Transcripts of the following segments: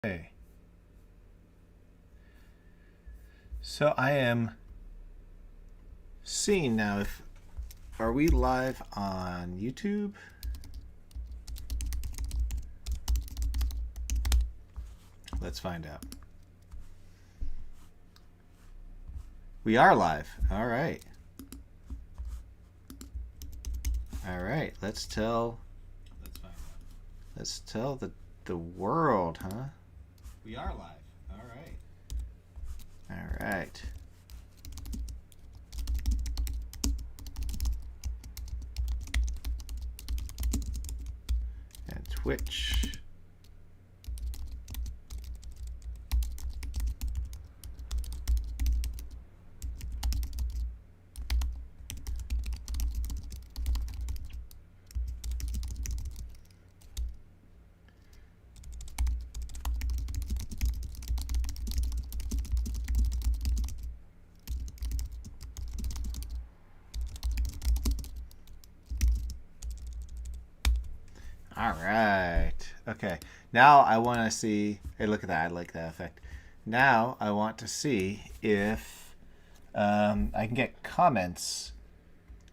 Okay. So I am seeing now if are we live on YouTube? Let's find out. We are live. All right. All right. Let's tell the world, huh? We are live. All right. All right. And Twitch. All right. Okay. Now I want to see. Hey, look at that. I like that effect. Now I want to see if I can get comments.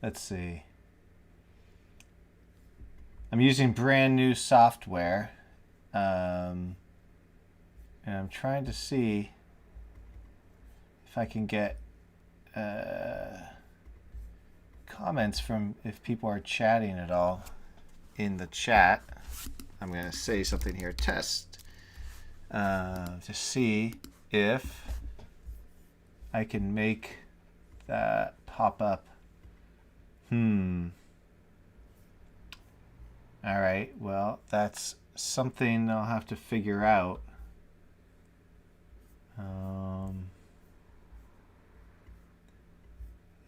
Let's see. I'm using brand new software. And I'm trying to see if I can get comments from if people are chatting at all in the chat. I'm going to say something here. Test to see if I can make that pop up. All right. Well, that's something I'll have to figure out.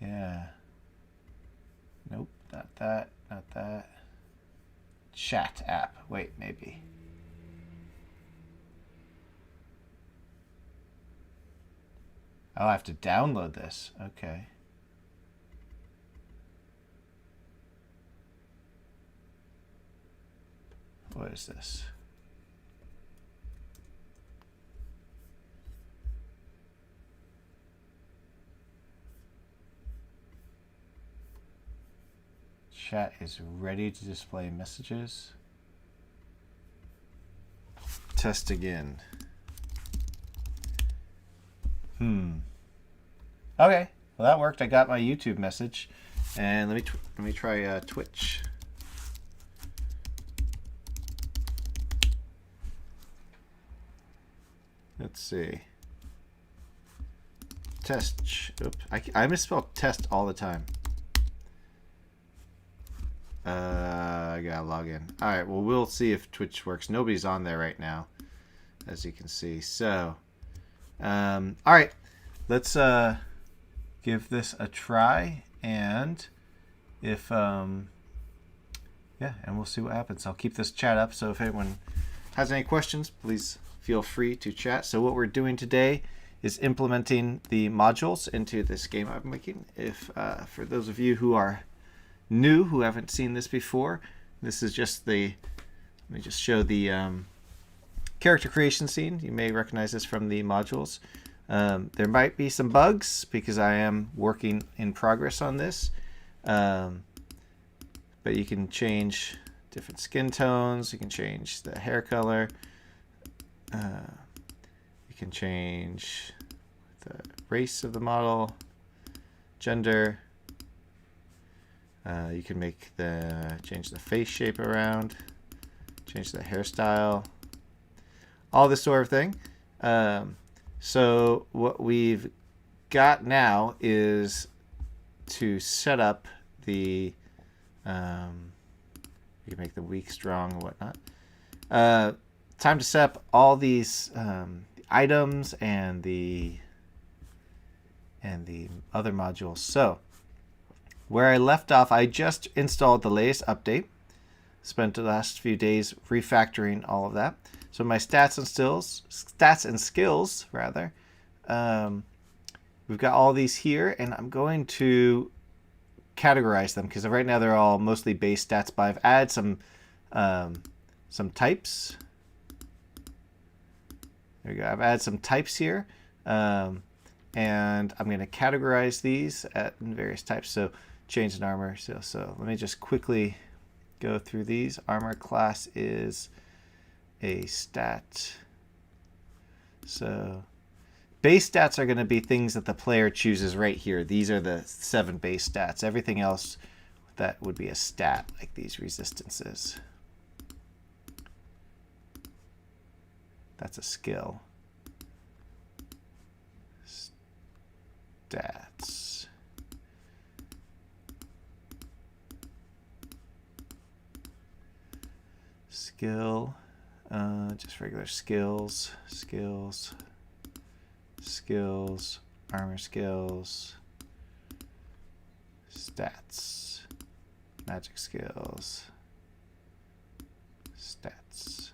Yeah. Nope, not that, not that. Chat app. Wait, maybe. I'll have to download this. Okay. What is this? Chat is ready to display messages. Test again. Okay, well that worked. I got my YouTube message, and let me try Twitch. Let's see. Test. Oops, I misspell test all the time. I gotta log in. All right, well we'll see if Twitch works. Nobody's on there right now, as you can see. So, all right, let's give this a try, and if yeah, and we'll see what happens. I'll keep this chat up, so if anyone has any questions, please feel free to chat. So what we're doing today is implementing the modules into this game I'm making. If for those of you who are new, who haven't seen this before, this is just the, let me just show the character creation scene. You may recognize this from the modules. There might be some bugs because I am working in progress on this. But you can change different skin tones. You can change the hair color. You can change the race of the model, gender. You can change the face shape around, change the hairstyle, all this sort of thing. So what we've got now is to set up the, you can make the weak strong and whatnot. Time to set up all these items and the other modules. So where I left off, I just installed the latest update. Spent the last few days refactoring all of that. So my stats and skills rather. We've got all these here, and I'm going to categorize them because right now they're all mostly base stats. But I've added some types. There we go. I've added some types here. And I'm going to categorize these in various types. So change in armor. So let me just quickly go through these. Armor class is a stat. So base stats are going to be things that the player chooses right here. These are the 7 base stats. Everything else that would be a stat, like these resistances. That's a skill. Stats. Skill. Just regular skills. Skills. Skills. Armor skills. Stats. Magic skills. Stats.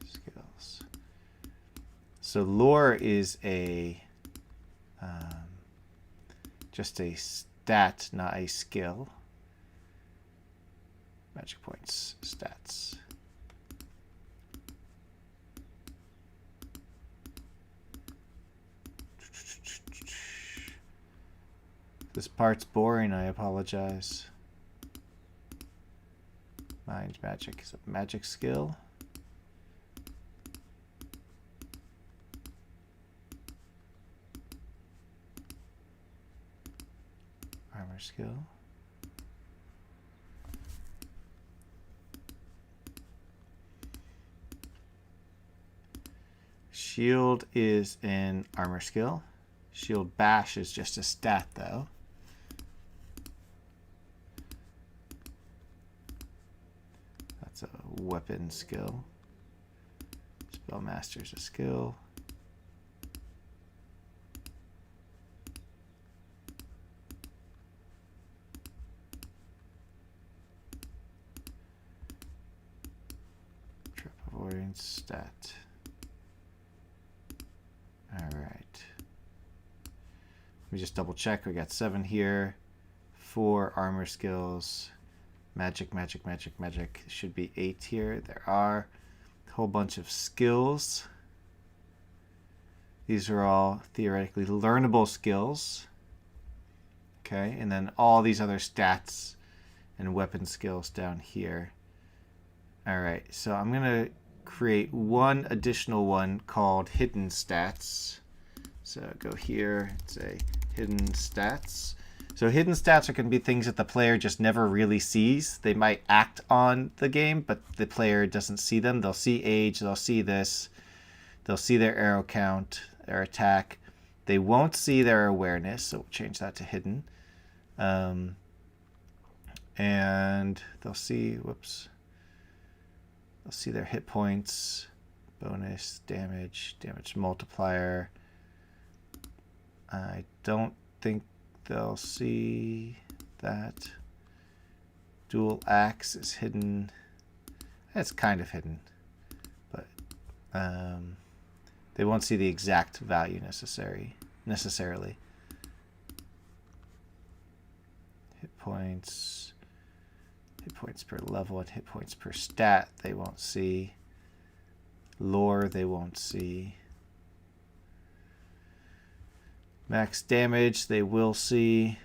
Skills. So lore is a just a stat, not a skill. Magic points, stats. This part's boring, I apologize. Mind magic is a magic skill. Armor skill. Shield is an armor skill. Shield bash is just a stat though. That's a weapon skill. Spellmaster is a skill. Trap avoidance stat. All right. Let me just double check. We got 7 here. 4 armor skills. Magic. Should be 8 here. There are a whole bunch of skills. These are all theoretically learnable skills. Okay, and then all these other stats and weapon skills down here. All right, so I'm going to create one additional one called hidden stats. So go here, say hidden stats. So hidden stats are going to be things that the player just never really sees. They might act on the game, but the player doesn't see them. They'll see age, they'll see this, they'll see their arrow count, their attack. They won't see their awareness, so we'll change that to hidden. And they'll see, whoops, they'll see their hit points, bonus, damage, damage multiplier. I don't think they'll see that. Dual axe is hidden. It's kind of hidden, but they won't see the exact value necessarily. Hit points per level and hit points per stat they won't see. Lore they won't see. Max damage they will see.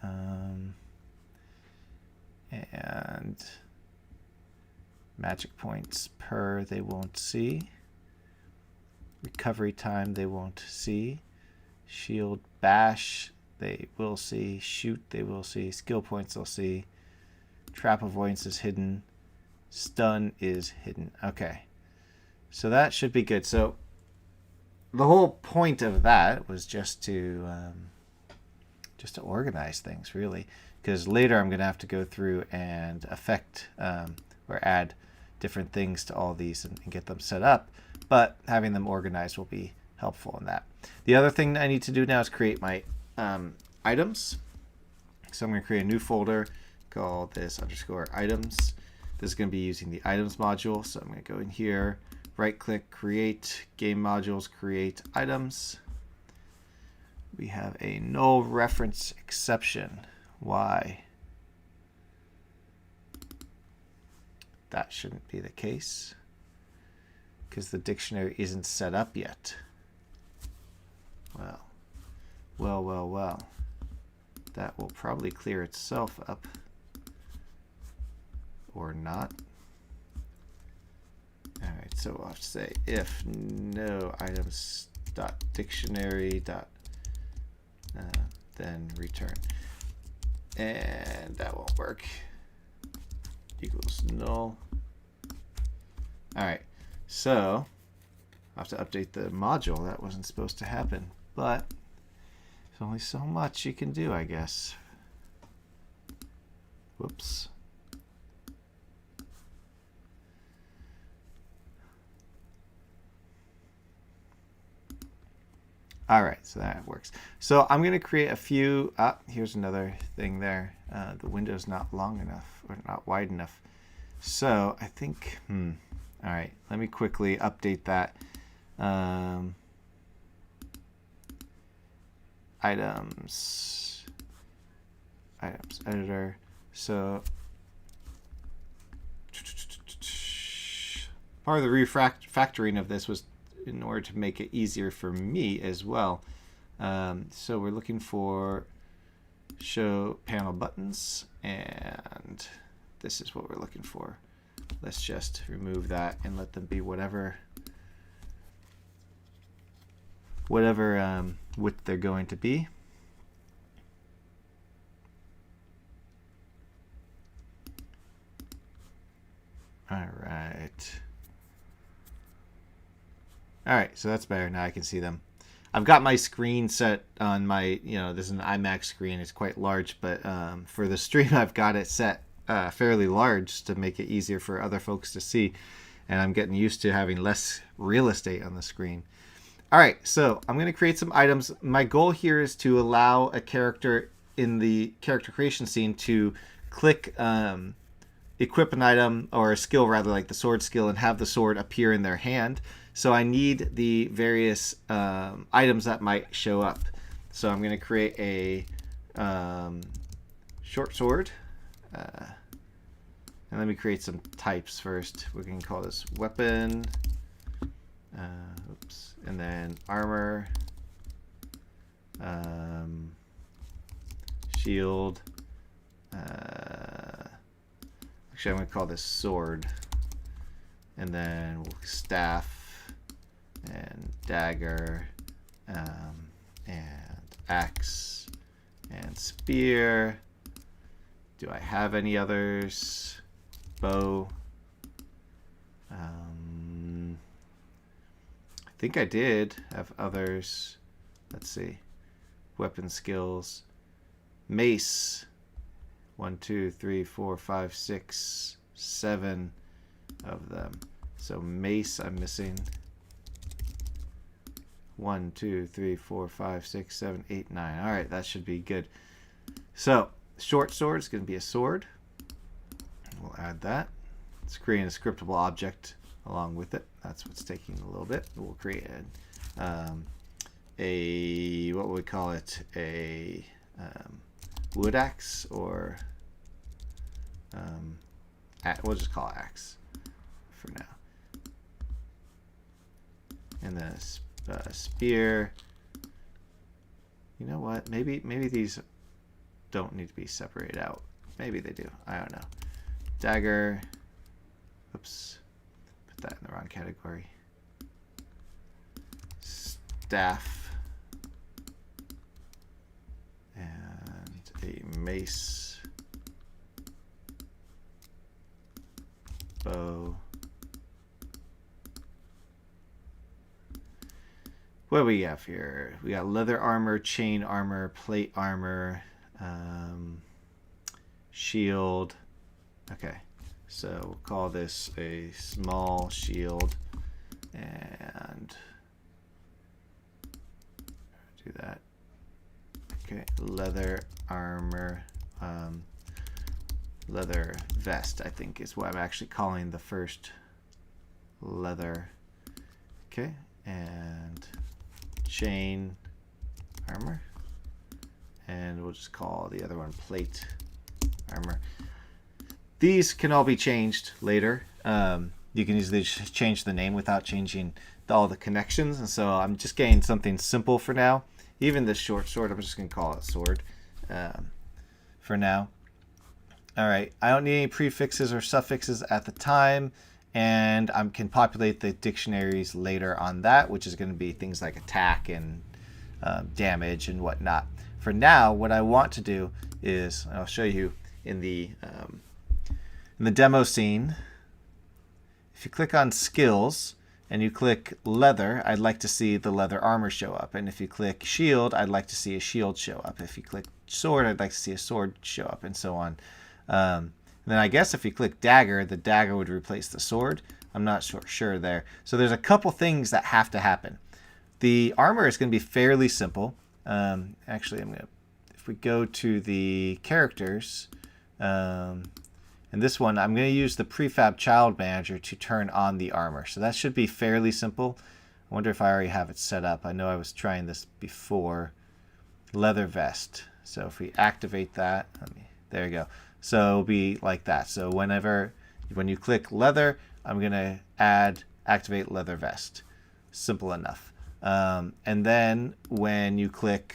And magic points per they won't see. Recovery time they won't see. Shield bash they will see. Shoot they will see. Skill points they'll see. Trap avoidance is hidden. Stun is hidden. Okay. So that should be good. So the whole point of that was just to organize things, really, because later I'm going to have to go through and affect or add different things to all these and get them set up. But having them organized will be helpful in that. The other thing I need to do now is create my items. So I'm going to create a new folder, call this _items. This is going to be using the items module. So I'm going to go in here, right click, create game modules, create items. We have a null reference exception. Why? That shouldn't be the case. because the dictionary isn't set up yet. Well. That will probably clear itself up. Or not. Alright, so I'll have to say if no items dot dictionary dot then return. And that won't work. Equals null. Alright, so I'll have to update the module. That wasn't supposed to happen, but there's only so much you can do, I guess. Whoops. All right, so that works. So I'm going to create a few. Here's another thing there. The window's not long enough or not wide enough. So I think, all right, let me quickly update that. Items editor. So part of the refactoring of this was in order to make it easier for me as well. So we're looking for show panel buttons, and this is what we're looking for. Let's just remove that and let them be whatever width they're going to be. All right, so that's better. Now I can see them. I've got my screen set on my, this is an iMac screen. It's quite large, but for the stream, I've got it set fairly large to make it easier for other folks to see. And I'm getting used to having less real estate on the screen. All right, so I'm going to create some items. My goal here is to allow a character in the character creation scene to click equip an item, or a skill rather, like the sword skill, and have the sword appear in their hand. So I need the various items that might show up. So I'm going to create a short sword. And let me create some types first. We can call this weapon. And then armor. Shield. Actually, I'm going to call this sword. And then staff. And dagger, and axe, and spear. Do I have any others? Bow. I think I did have others. Let's see. Weapon skills. Mace. 1, 2, 3, 4, 5, 6, 7 of them. So mace I'm missing. 1, 2, 3, 4, 5, 6, 7, 8, 9. All right, that should be good. So short sword is going to be a sword. We'll add that. It's creating a scriptable object along with it. That's what's taking a little bit. We'll create a what would we call it? A wood axe, or we'll just call it axe for now. And then spear. You know what? Maybe these don't need to be separated out. Maybe they do. I don't know. Dagger. Oops. Put that in the wrong category. Staff. And a mace. Bow. What do we have here? We got leather armor, chain armor, plate armor, shield. Okay, so we'll call this a small shield, and do that. Okay, leather armor, leather vest, I think is what I'm actually calling the first leather. Okay, and chain armor, and we'll just call the other one plate armor. These can all be changed later. you can easily change the name without changing all the connections. And so I'm just getting something simple for now. Even this short sword, I'm just going to call it sword for now. All right, I don't need any prefixes or suffixes at the time, and I can populate the dictionaries later on that, which is going to be things like attack and damage and whatnot. For now, what I want to do is, I'll show you in the demo scene. If you click on skills and you click leather, I'd like to see the leather armor show up. And if you click shield, I'd like to see a shield show up. If you click sword, I'd like to see a sword show up, and so on. And then I guess if you click dagger, the dagger would replace the sword. I'm not sure there. So there's a couple things that have to happen. The armor is going to be fairly simple. Actually, if we go to the characters, and this one, I'm going to use the prefab child manager to turn on the armor. So that should be fairly simple. I wonder if I already have it set up. I know I was trying this before. Leather vest. So if we activate that, there you go. So it'll be like that. So when you click leather, I'm going to activate leather vest. Simple enough. And then when you click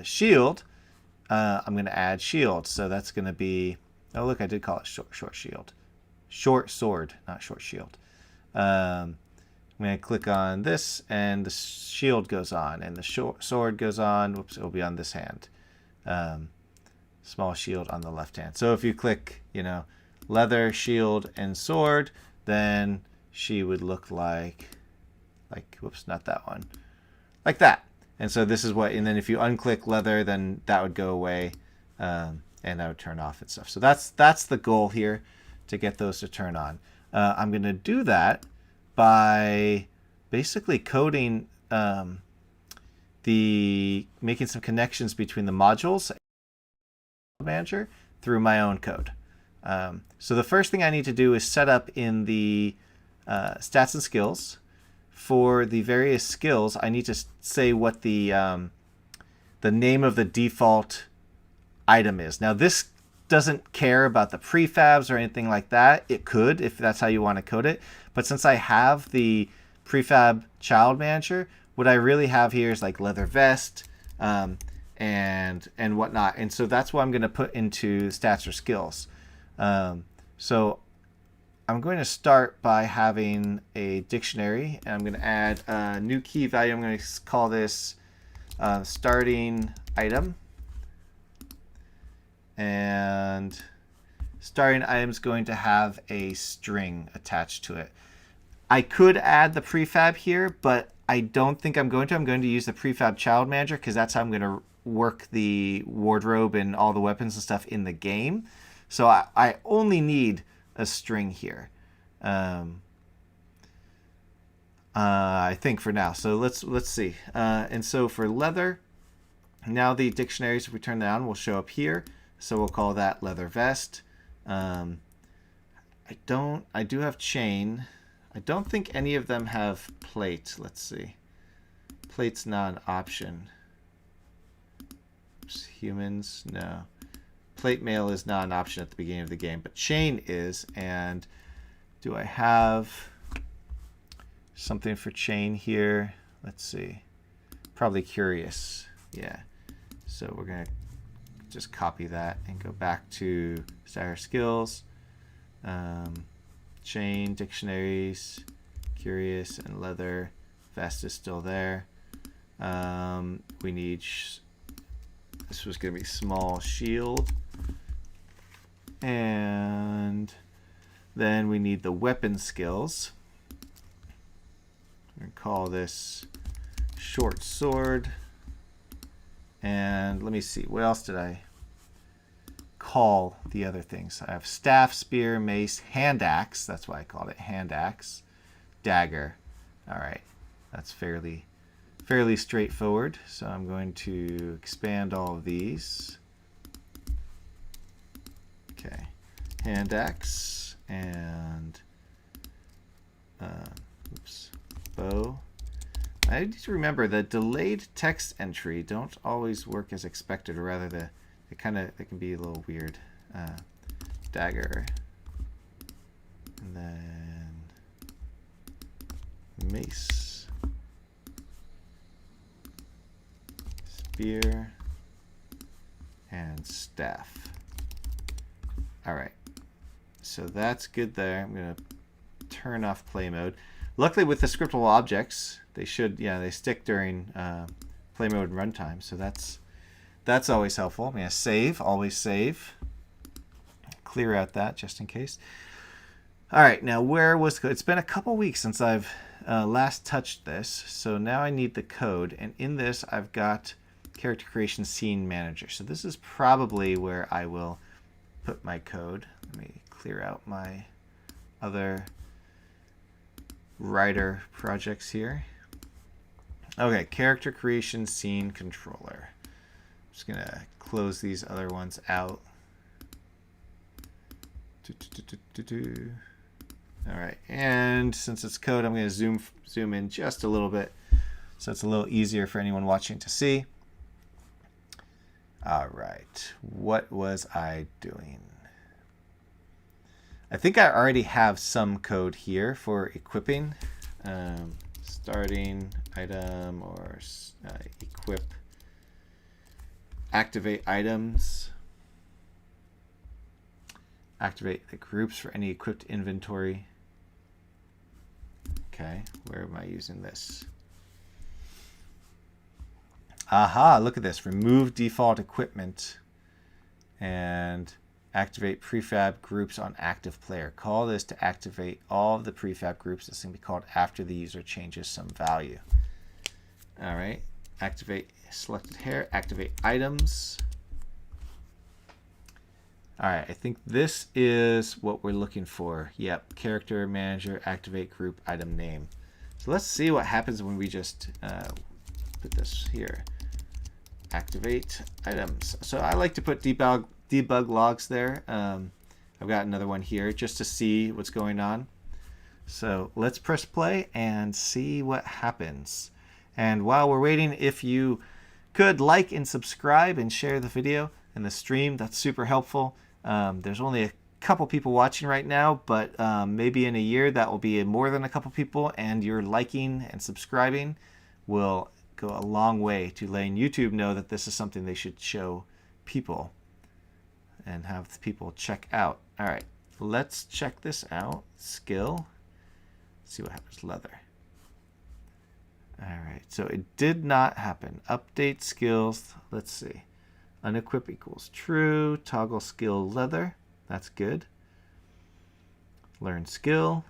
shield, I'm going to add shield. So that's going to be, oh look, I did call it short shield. Short sword, not short shield. I'm going to click on this, and the shield goes on, and the short sword goes on. Whoops, it'll be on this hand. Small shield on the left hand. So if you click, leather, shield, and sword, then she would look like, whoops, not that one, like that. And so this is what, and then if you unclick leather, then that would go away, and that would turn off and stuff. So that's the goal here, to get those to turn on. I'm going to do that by basically coding making some connections between the modules manager through my own code. So the first thing I need to do is set up in the stats and skills. For the various skills, I need to say what the name of the default item is. Now this doesn't care about the prefabs or anything like that. It could, if that's how you want to code it. But since I have the prefab child manager, what I really have here is like leather vest and whatnot. And so that's what I'm going to put into stats or skills. So I'm going to start by having a dictionary, and I'm going to add a new key value. I'm going to call this starting item. And starting item is going to have a string attached to it. I could add the prefab here, but I don't think I'm going to. I'm going to use the prefab child manager because that's how I'm going to work the wardrobe and all the weapons and stuff in the game. So I only need a string here, I think, for now. So let's see. And so for leather, now the dictionaries, if we turn that on, will show up here. So we'll call that leather vest. I do have chain. I don't think any of them have plate. Let's see. Plate's not an option. Oops, humans, no. Plate mail is not an option at the beginning of the game, but chain is. And do I have something for chain here? Let's see. Probably curious. Yeah. So we're going to just copy that and go back to Star Skills. Chain, dictionaries, curious, and leather. Vest is still there. We need, this was going to be small shield. And then we need the weapon skills. We're going to call this short sword. And let me see, what else did I call the other things? I have staff, spear, mace, hand axe. That's why I called it hand axe. Dagger. All right, that's fairly straightforward. So I'm going to expand all of these. Okay, hand axe and bow. I need to remember that delayed text entry don't always work as expected, or rather they can be a little weird. Dagger, and then mace, spear, and staff. All right, so that's good there. I'm gonna turn off play mode. Luckily with the scriptable objects, they should, they stick during play mode and runtime, so that's always helpful. I'm gonna save, always save. Clear out that just in case. All right, now where was the code? It's been a couple weeks since I've last touched this, so now I need the code, and in this I've got character creation scene manager. So this is probably where I will put my code. Let me clear out my other writer projects here. Okay, character creation scene controller. I'm just gonna close these other ones out. All right, and since it's code, I'm gonna zoom in just a little bit so it's a little easier for anyone watching to see. All right, what was I doing? I think I already have some code here for equipping. Starting item or equip, activate items, activate the groups for any equipped inventory. Okay, where am I using this? Aha, look at this. Remove default equipment and activate prefab groups on active player. Call this to activate all of the prefab groups. This can be called after the user changes some value. All right, activate selected hair, activate items. All right, I think this is what we're looking for. Yep, character manager, activate group, item name. So let's see what happens when we just put this here. Activate items. So I like to put debug logs there. I've got another one here just to see what's going on. So let's press play and see what happens. And while we're waiting, if you could like and subscribe and share the video and the stream, that's super helpful. There's only a couple people watching right now, but maybe in a year that will be more than a couple people, and your liking and subscribing will go a long way to letting YouTube know that this is something they should show people and have people check out. All right, let's check this out. Skill. Let's see what happens. Leather. All right, so it did not happen. Update skills. Let's see. Unequip equals true. Toggle skill leather. That's good. Learn skill.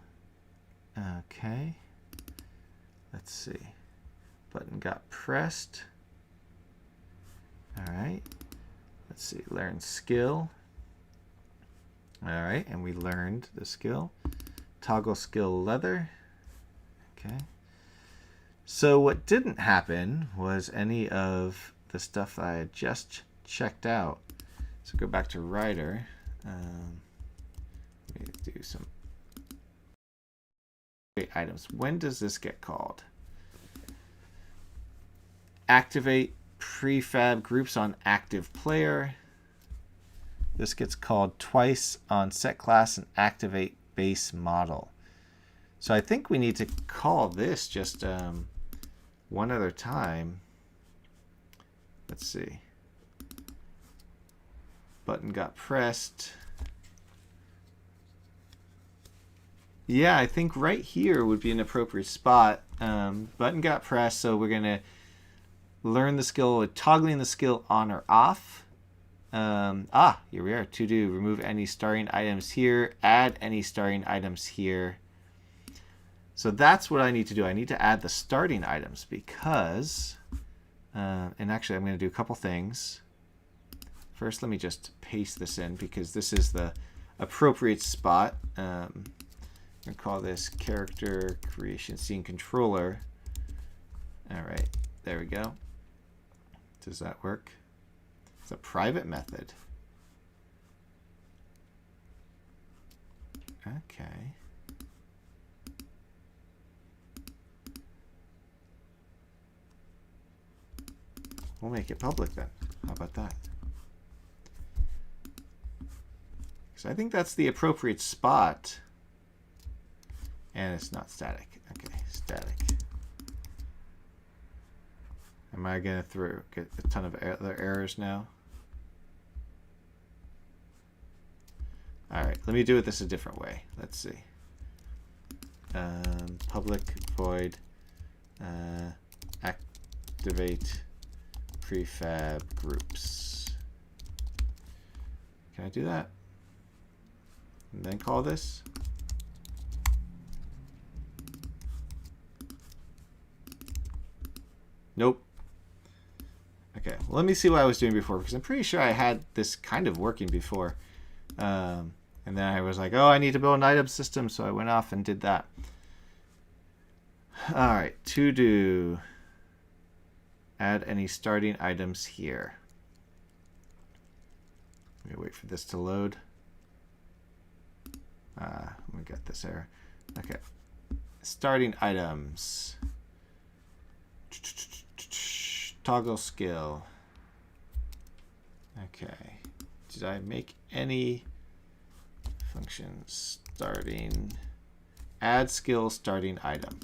Okay. Let's see. Button got pressed. All right. Let's see. Learn skill. All right, and we learned the skill. Toggle skill leather. Okay. So what didn't happen was any of the stuff that I had just checked out. So go back to writer. Let me do some items. When does this get called? Activate prefab groups on active player. This gets called twice on set class and activate base model. So I think we need to call this just one other time. Let's see. Button got pressed. Yeah, I think right here would be an appropriate spot. Button got pressed, so we're going to learn the skill with toggling the skill on or off. Here we are. To do, remove any starting items here, add any starting items here. So that's what I need to do. I need to add the starting items because, and actually I'm going to do a couple things. First, let me just paste this in because this is the appropriate spot. I'm going to call this character creation scene controller. All right, there we go. Does that work? It's a private method. Okay. We'll make it public then. How about that? So I think that's the appropriate spot. And it's not static. Okay. static. Am I going to get a ton of other errors now? All right, let me do this a different way. Let's see. Public void activate prefab groups. Can I do that? And then call this? Nope. Okay, well, let me see what I was doing before, because I'm pretty sure I had this kind of working before. And then I was like, oh, I need to build an item system, so I went off and did that. All right, to do. Add any starting items here. Let me wait for this to load. We got this error. Okay, starting items. Toggle skill. Okay, did I make any functions starting? Add skill starting item.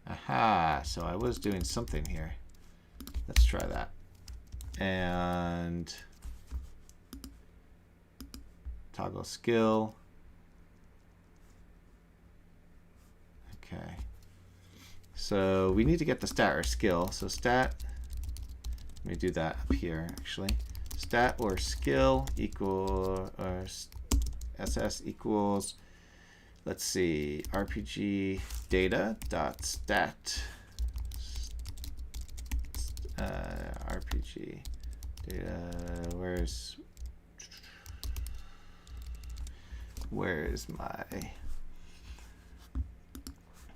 Aha, so I was doing something here. Let's try that. And toggle skill. Okay. So we need to get the stat or skill. So stat, let me do that up here actually. Stat or skill equal, or SS equals, let's see, RPG data dot stat. RPG data, where's my,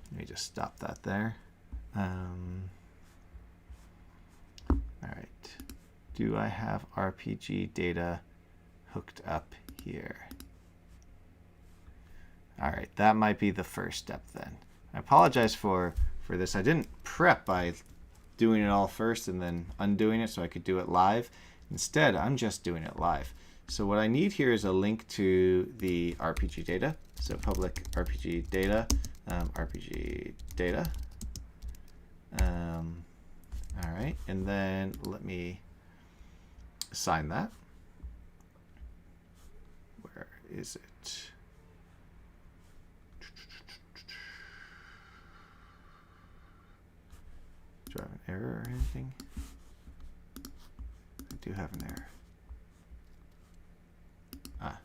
let me just stop that there. All right. Do I have RPG data hooked up here? All right, that might be the first step then. I apologize for this. I didn't prep by doing it all first and then undoing it so I could do it live. Instead, I'm just doing it live. So what I need here is a link to the RPG data. So public RPG data, RPG data. All right, and then let me assign that. Where is it? Do I have an error or anything? I do have an error. Ah.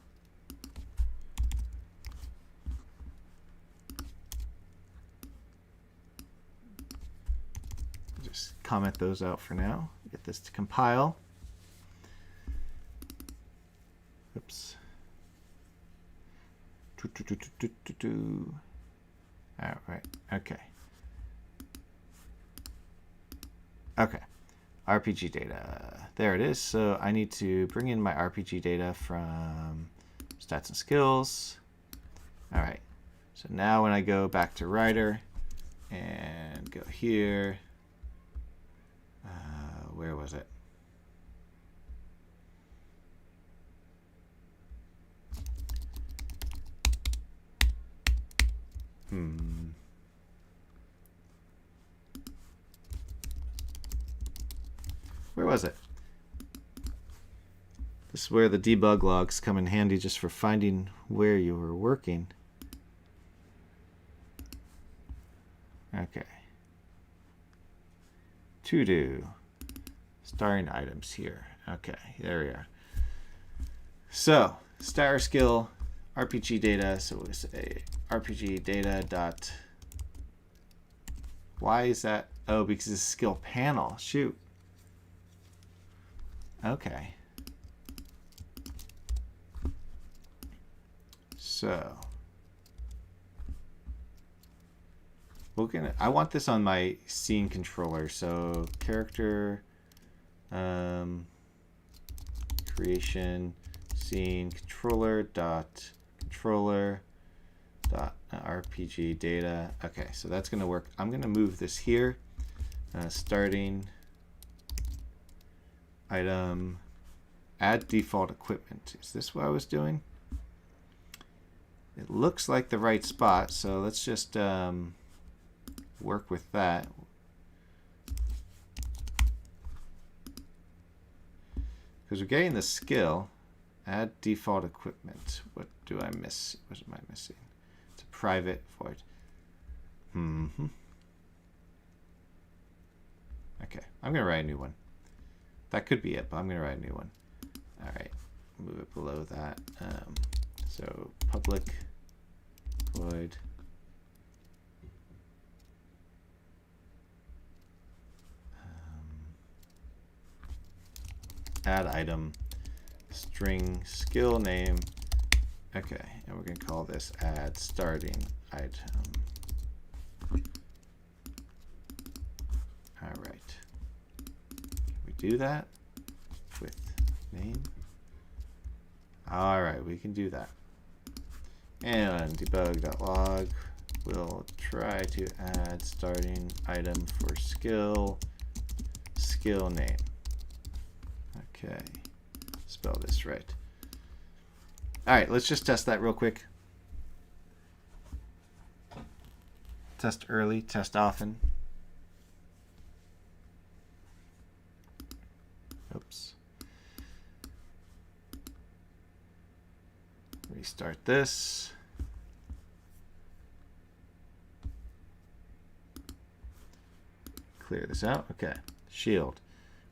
Just comment those out for now. Get this to compile. Oops. All right. Okay. Okay. RPG data. There it is. So I need to bring in my RPG data from stats and skills. All right. So now when I go back to Writer and go here, where was it? Where was it? This is where the debug logs come in handy just for finding where you were working. Okay. To do. Starting items here. Okay, there we are. So, star skill, RPG data. So we'll say RPG data dot. Why is that? Oh, because it's a skill panel. Shoot. Okay. So I want this on my scene controller. So character creation scene controller dot RPG data. Okay, so that's going to work. I'm going to move this here. Starting item, add default equipment. Is this what I was doing? It looks like the right spot, so let's just work with that. Because we're getting the skill. Add default equipment. What do I miss? What am I missing? It's a private void. Okay, I'm going to write a new one. That could be it, but I'm going to write a new one. All right, move it below that. So public void. Add item, string skill name. Okay, and we're going to call this add starting item. All right. Can we do that with name? All right, we can do that. And debug.log will try to add starting item for skill name. Okay, spell this right. All right, let's just test that real quick. Test early, test often. Oops. Restart this. Clear this out. Okay, shield.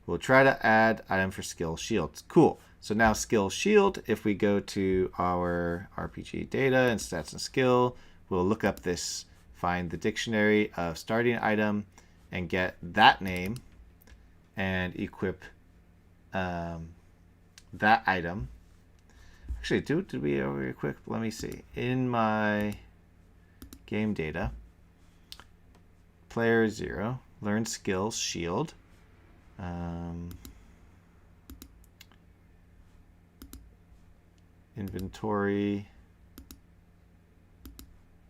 We'll try to add item for skill shield. Cool. So now skill shield, if we go to our RPG data and stats and skill, we'll look up this, find the dictionary of starting item and get that name and equip that item. Actually, did we over equip? Let me see. In my game data, player 0, learn skills, shield. Inventory.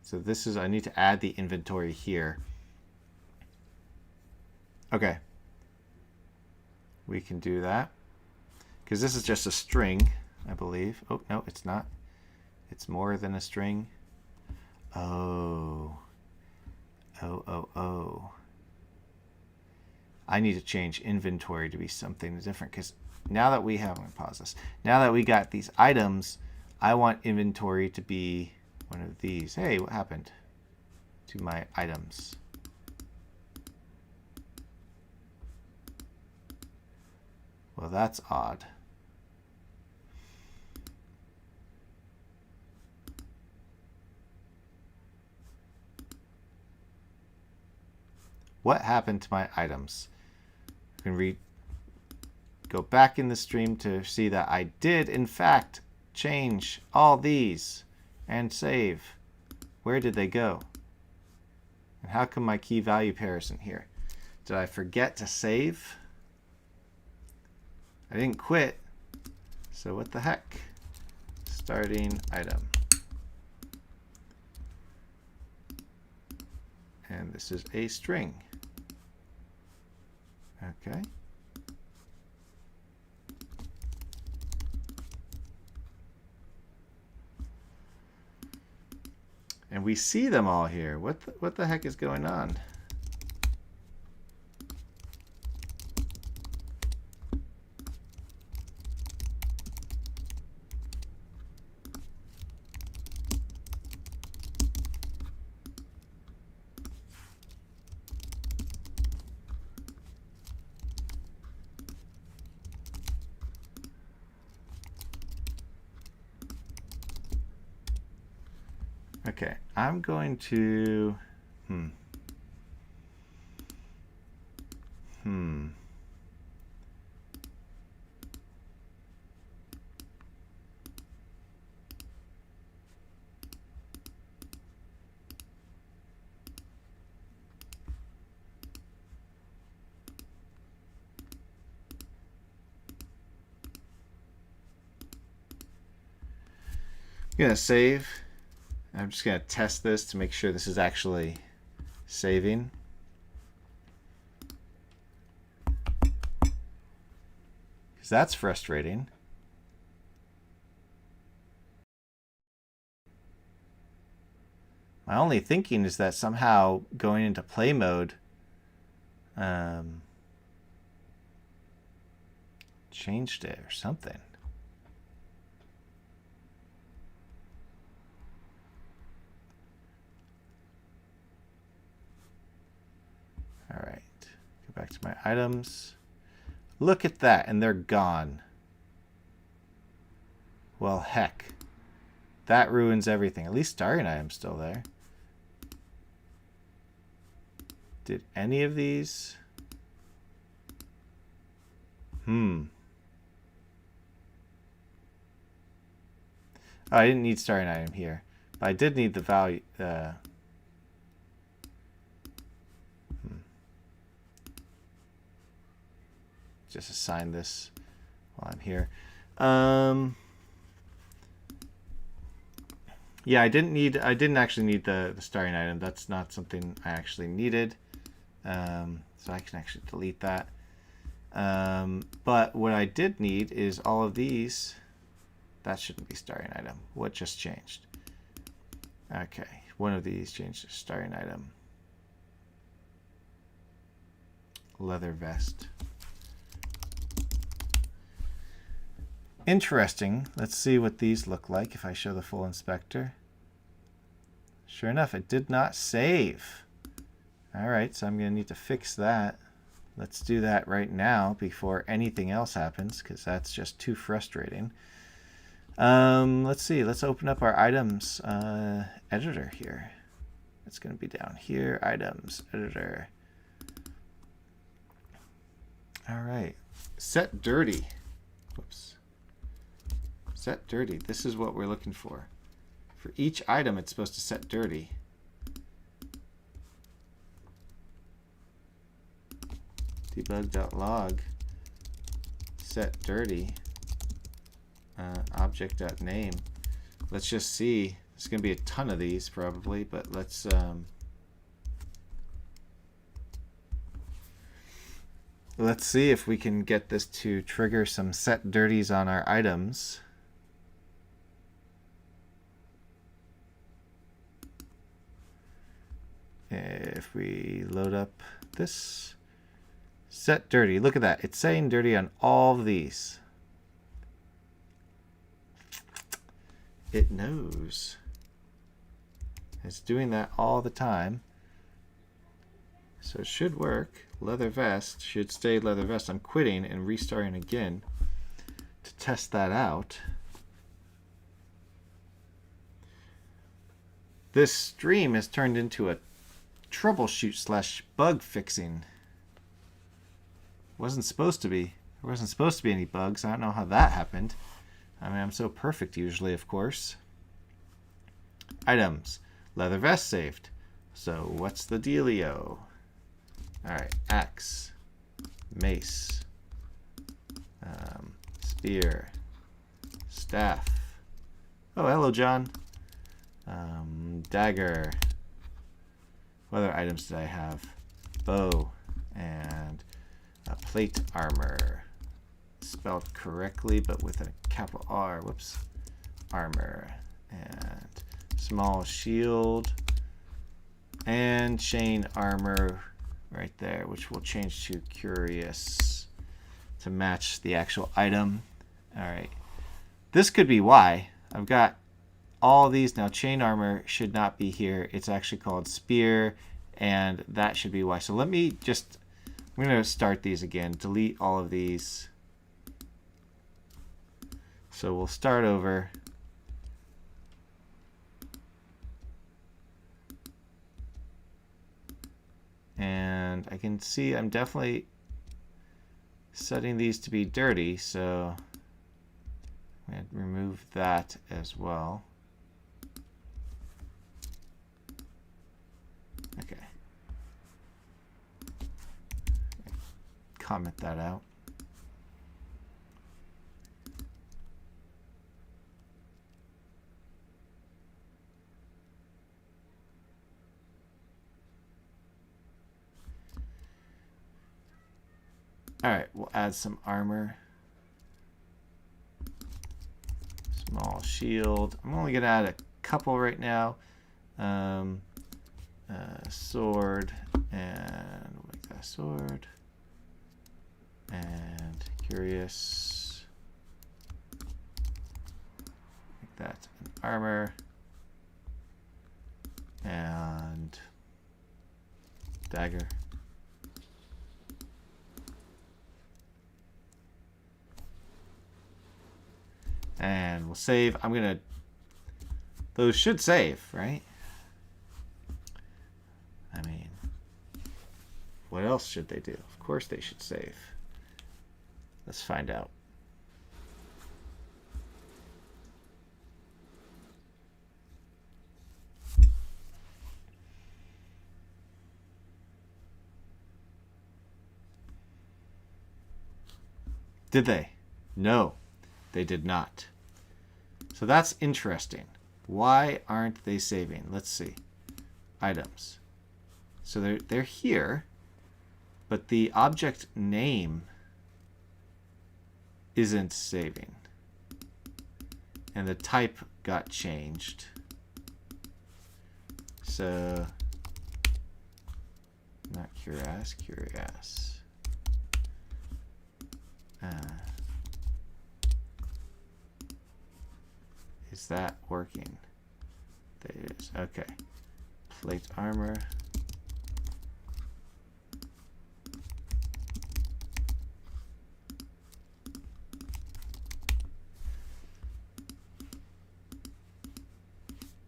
So this is, I need to add the inventory here. Okay. We can do that. Because this is just a string, I believe. Oh, no, it's not. It's more than a string. Oh. I need to change inventory to be something different because now that we have, I'm going to pause this. Now that we got these items, I want inventory to be one of these. Hey, what happened to my items? Well, that's odd. What happened to my items? You can go back in the stream to see that I did, in fact, change all these and save. Where did they go? And how come my key value pair isn't here? Did I forget to save? I didn't quit. So what the heck? Starting item. And this is a string. Okay. And we see them all here. What the heck is going on? Okay, I'm going to, I'm gonna save. I'm just gonna test this to make sure this is actually saving. Because that's frustrating. My only thinking is that somehow going into play mode changed it or something. All right, go back to my items. Look at that, and they're gone. Well, heck. That ruins everything. At least Starry Item's still there. Did any of these? Oh, I didn't need Starry Item here. But I did need the value. Just assign this while I'm here. Yeah, I didn't actually need the starring item. That's not something I actually needed. So I can actually delete that. But what I did need is all of these. That shouldn't be starring item. What just changed? Okay, one of these changed to starring item. Leather vest. Interesting. Let's see what these look like if I show the full inspector. Sure enough, it did not save. Alright, so I'm going to need to fix that. Let's do that right now before anything else happens, because that's just too frustrating. Let's see. Let's open up our items editor here. It's going to be down here. Items editor. Alright. Set dirty. Whoops. Set dirty. This is what we're looking for. For each item, it's supposed to set dirty. Debug.log set dirty object.name. Let's just see. There's going to be a ton of these probably, but let's see if we can get this to trigger some set dirties on our items. If we load up this set dirty, look at that. It's saying dirty on all of these. It knows. It's doing that all the time. So it should work. Leather vest should stay leather vest. I'm quitting and restarting again to test that out. This stream has turned into a troubleshoot / bug fixing. Wasn't supposed to be. There wasn't supposed to be any bugs. I don't know how that happened. I mean, I'm so perfect usually, of course. Items. Leather vest saved. So what's the dealio? Alright, axe, mace, spear, staff. Oh, hello, John. Dagger. What other items did I have? Bow and plate armor. Spelled correctly, but with a capital R. Whoops. Armor. And small shield. And chain armor right there, which will change to curious to match the actual item. Alright. This could be why. I've got all these now. Chain armor should not be here. It's actually called spear, and that should be why. So let me just, I'm going to start these again. Delete all of these. So we'll start over. And I can see I'm definitely setting these to be dirty, so I'm going to remove that as well. Okay. Comment that out. Alright, we'll add some armor. Small shield. I'm only going to add a couple right now. Sword, and we'll make that a sword. And curious. Make that an armor. And dagger. And we'll save. I'm gonna. Those should save, right? I mean, what else should they do? Of course they should save. Let's find out. Did they? No, they did not. So that's interesting. Why aren't they saving? Let's see. Items. So they're here, but the object name isn't saving. And the type got changed. So not curious, curious. Is that working? There it is. Okay. Plate armor.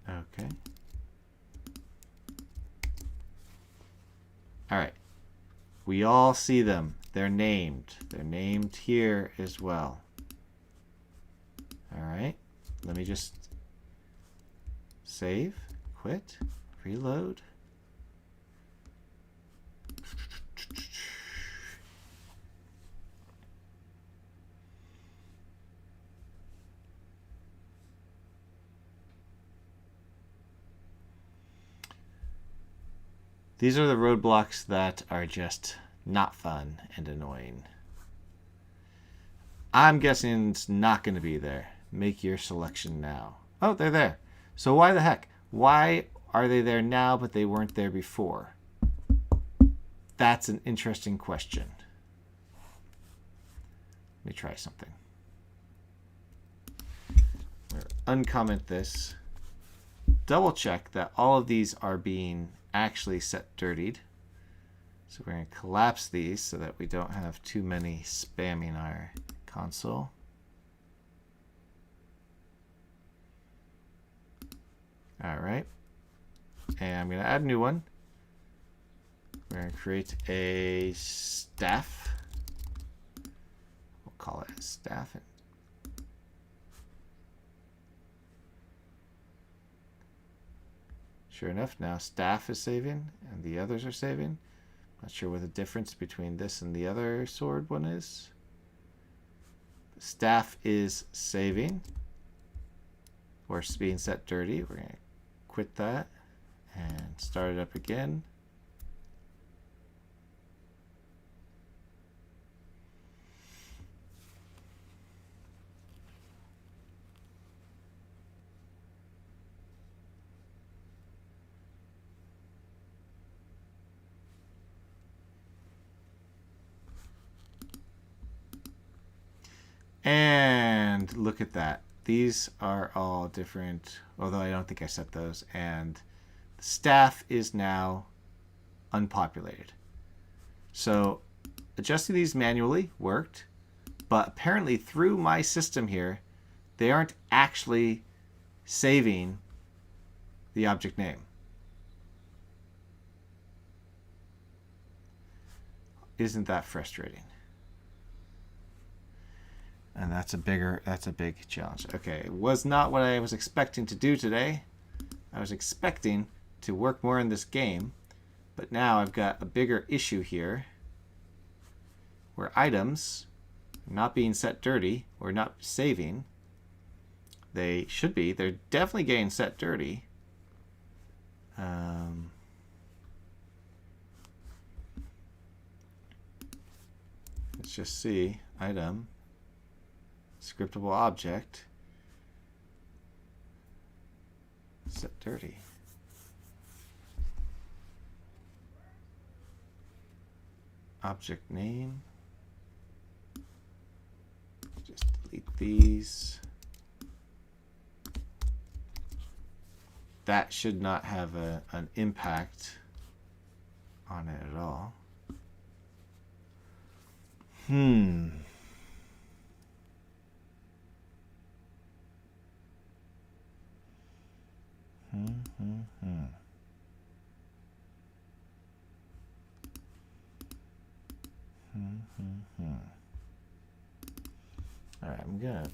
Okay. All right. We all see them. They're named. They're named here as well. All right. Let me just save, quit, reload. These are the roadblocks that are just not fun and annoying. I'm guessing it's not going to be there. Make your selection now. Oh, they're there. So why the heck? Why are they there now but they weren't there before? That's an interesting question. Let me try something. Uncomment this. Double check that all of these are being actually set dirtied. So we're going to collapse these so that we don't have too many spamming our console. All right. And I'm going to add a new one. We're going to create a staff. We'll call it a staff. Sure enough, now staff is saving and the others are saving. Not sure what the difference between this and the other sword one is. Staff is saving or being set dirty. We're going to quit that and start it up again. And look at that. These are all different, although I don't think I set those. And the staff is now unpopulated. So adjusting these manually worked, but apparently through my system here, they aren't actually saving the object name. Isn't that frustrating? And that's a big challenge. Okay, it was not what I was expecting to do today. I was expecting to work more in this game, but now I've got a bigger issue here where items are not being set dirty or not saving. They should be. They're definitely getting set dirty. Let's just see. Item. Scriptable object. Set dirty. object name. Just delete these. That should not have an impact on it at all. Hmm. All right, I'm gonna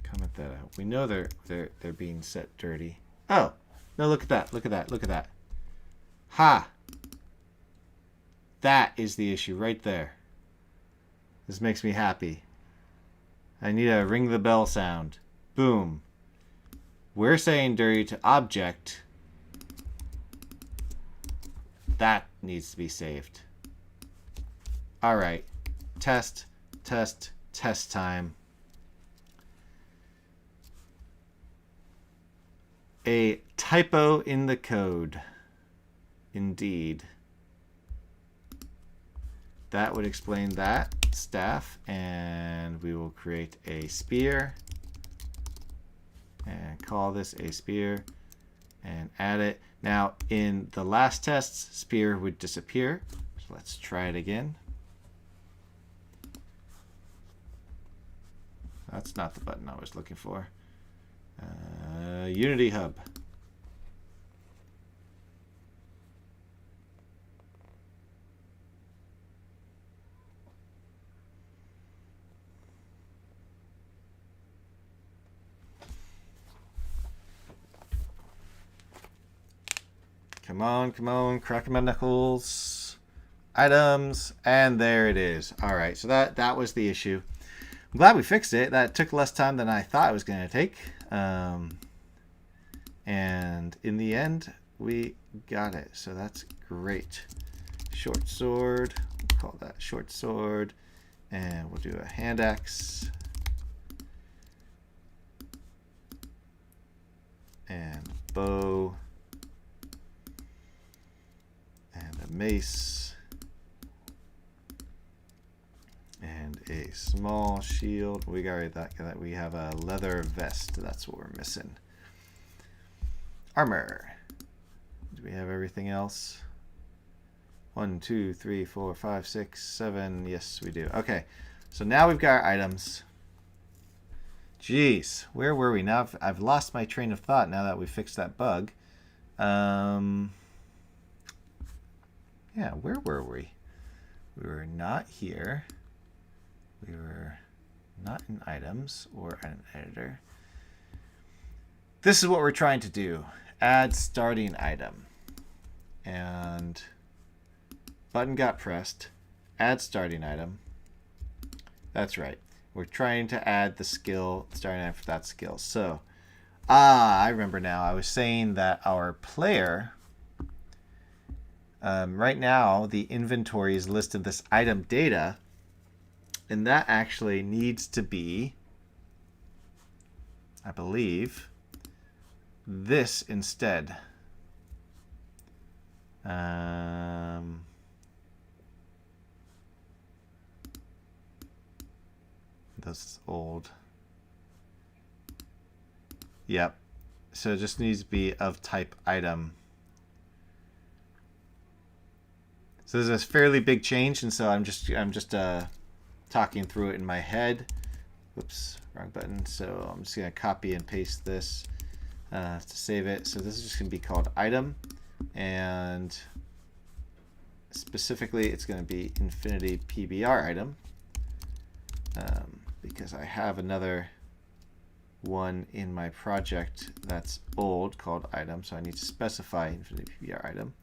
comment that out. We know they're being set dirty. Oh no! Look at that! Look at that! Look at that! Ha! That is the issue right there. This makes me happy. I need a ring the bell sound. Boom. We're saying dirty to object. That needs to be saved. All right. Test, test, test time. A typo in the code. Indeed. That would explain that. Staff. And we will create a spear. And call this a spear. And add it. Now, in the last tests, spear would disappear. So let's try it again. That's not the button I was looking for. Unity Hub. Come on, cracking my knuckles. Items, and there it is. All right, so that was the issue. I'm glad we fixed it. That took less time than I thought it was going to take. And in the end, we got it. So that's great. Short sword. We'll call that short sword. And we'll do a hand axe. And bow. And a mace. And a small shield. We got that. We have a leather vest. That's what we're missing. Armor. Do we have everything else? 1, 2, 3, 4, 5, 6, 7. Yes, we do. Okay. So now we've got our items. Jeez, where were we? Now I've lost my train of thought now that we fixed that bug. Yeah, where were we? We were not here. We were not in items or an editor. This is what we're trying to do. Add starting item. And button got pressed. Add starting item. That's right. We're trying to add the skill, starting item for that skill. So, I remember now. I was saying that our player, right now, the inventory is listed this item data. And that actually needs to be, I believe, this instead. That's old. Yep. So it just needs to be of type item. So there's a fairly big change, and so I'm just talking through it in my head. Whoops, wrong button. So I'm just gonna copy and paste this to save it. So this is just gonna be called item, and specifically it's gonna be Infinity PBR item, because I have another one in my project that's old called item, so I need to specify Infinity PBR item.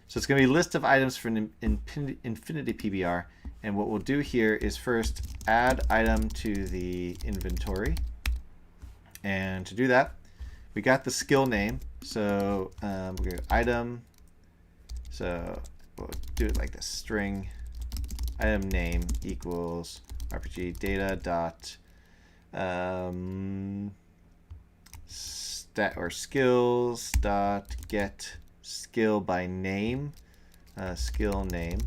So it's going to be a list of items for an Infinity PBR, and what we'll do here is first add item to the inventory. And to do that, we got the skill name, so we're going to item, so we'll do it like this: string item name equals RPG data dot stat or skills dot get skill by name, skill name,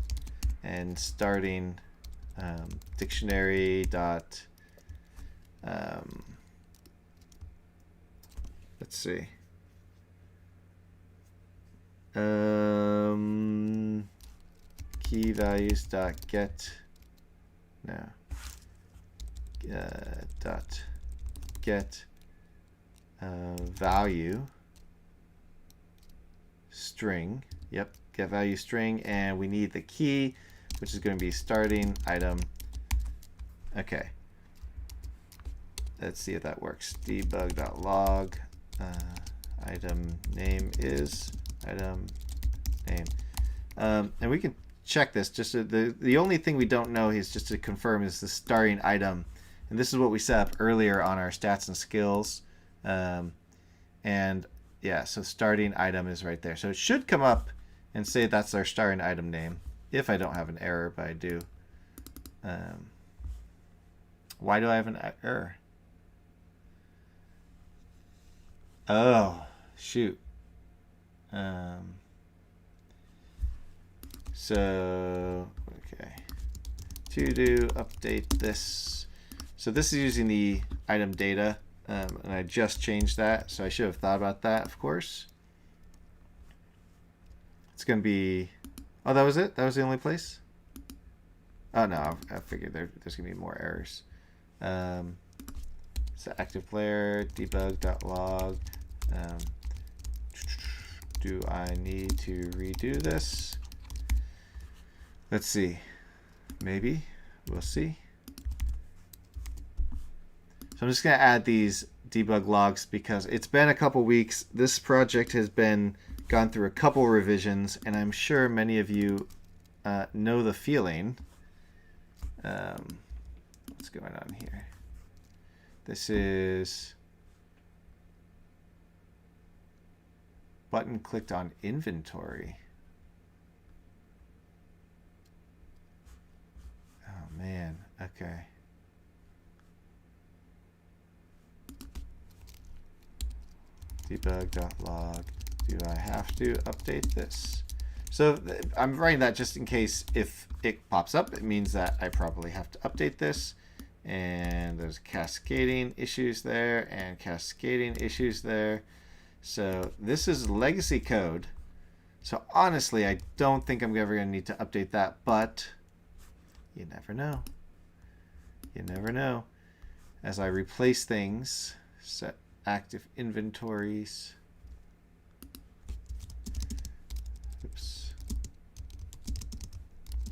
and starting dictionary dot let's see, key values dot get dot get value string. Yep, get value string, and we need the key, which is going to be starting item. Okay, let's see if that works. Debug.log item name is item name, and we can check this. Just the only thing we don't know is just to confirm is the starting item, and this is what we set up earlier on our stats and skills, and yeah, so starting item is right there. So it should come up and say that's our starting item name if I don't have an error, but I do. Why do I have an error? Oh, shoot. So, okay. To do update this. So this is using the item data, and I just changed that, so I should have thought about that, of course. It's going to be... Oh, that was it? That was the only place? Oh, no, I figured there's going to be more errors. So active player, debug.log. Do I need to redo this? Let's see. Maybe. We'll see. So I'm just going to add these debug logs because it's been a couple weeks. This project has gone through a couple revisions, and I'm sure many of you know the feeling. What's going on here? This is button clicked on inventory. Oh man, okay. Debug.log. Do I have to update this? So I'm writing that just in case if it pops up, it means that I probably have to update this. And there's cascading issues there and cascading issues there. So this is legacy code. So honestly, I don't think I'm ever going to need to update that, but you never know. You never know. As I replace things, set active inventories. Oops.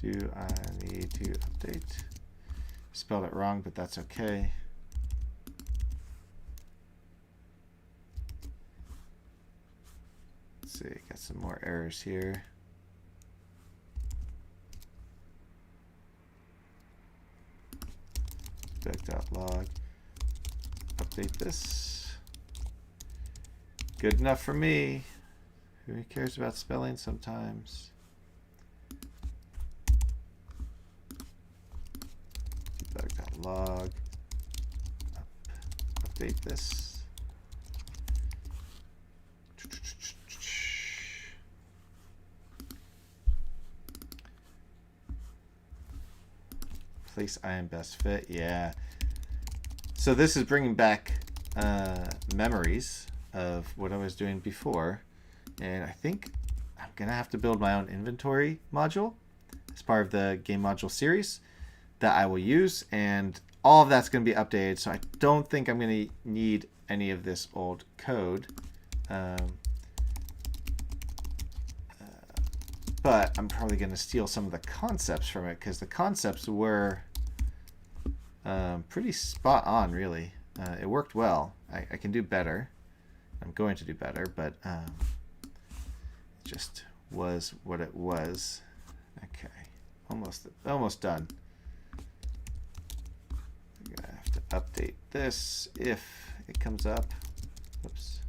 Do I need to update? Spelled it wrong, but that's okay. Let's see, got some more errors here. Debug.log. Update this. Good enough for me. Who cares about spelling sometimes? Debug.log. Update this. Place I am best fit. Yeah. So this is bringing back memories of what I was doing before. And I think I'm going to have to build my own inventory module as part of the game module series that I will use. And all of that's going to be updated. So I don't think I'm going to need any of this old code. But I'm probably going to steal some of the concepts from it because the concepts were pretty spot on, really. It worked well. I can do better. I'm going to do better, but it just was what it was. Okay, almost done. I'm gonna have to update this if it comes up. Oops.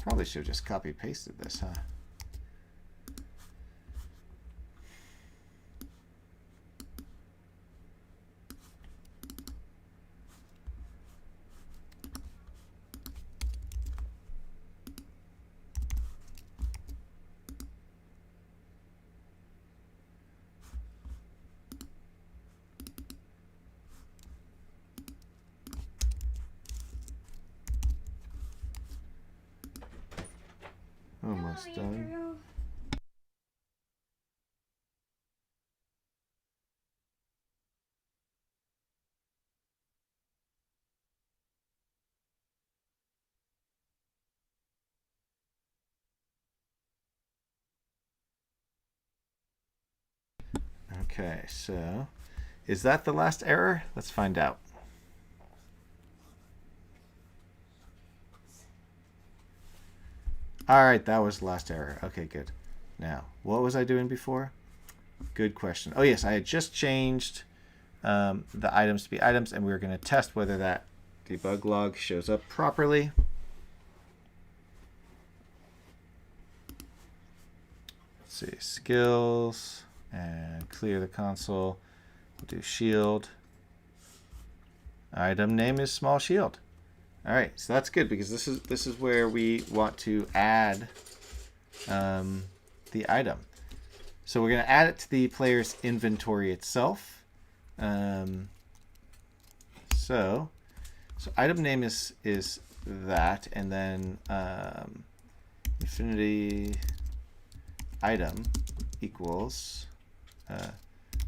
Probably should have just copy pasted this, huh? almost done. Okay, so is that the last error? Let's find out. All right, that was the last error. Okay, good. Now, what was I doing before? Good question. Oh, yes, I had just changed the items to be items, and we were going to test whether that debug log shows up properly. Let's see, skills, and clear the console. We'll do shield. Item name is small shield. All right, so that's good because this is where we want to add the item. So we're going to add it to the player's inventory itself. So item name is that, and then infinity item equals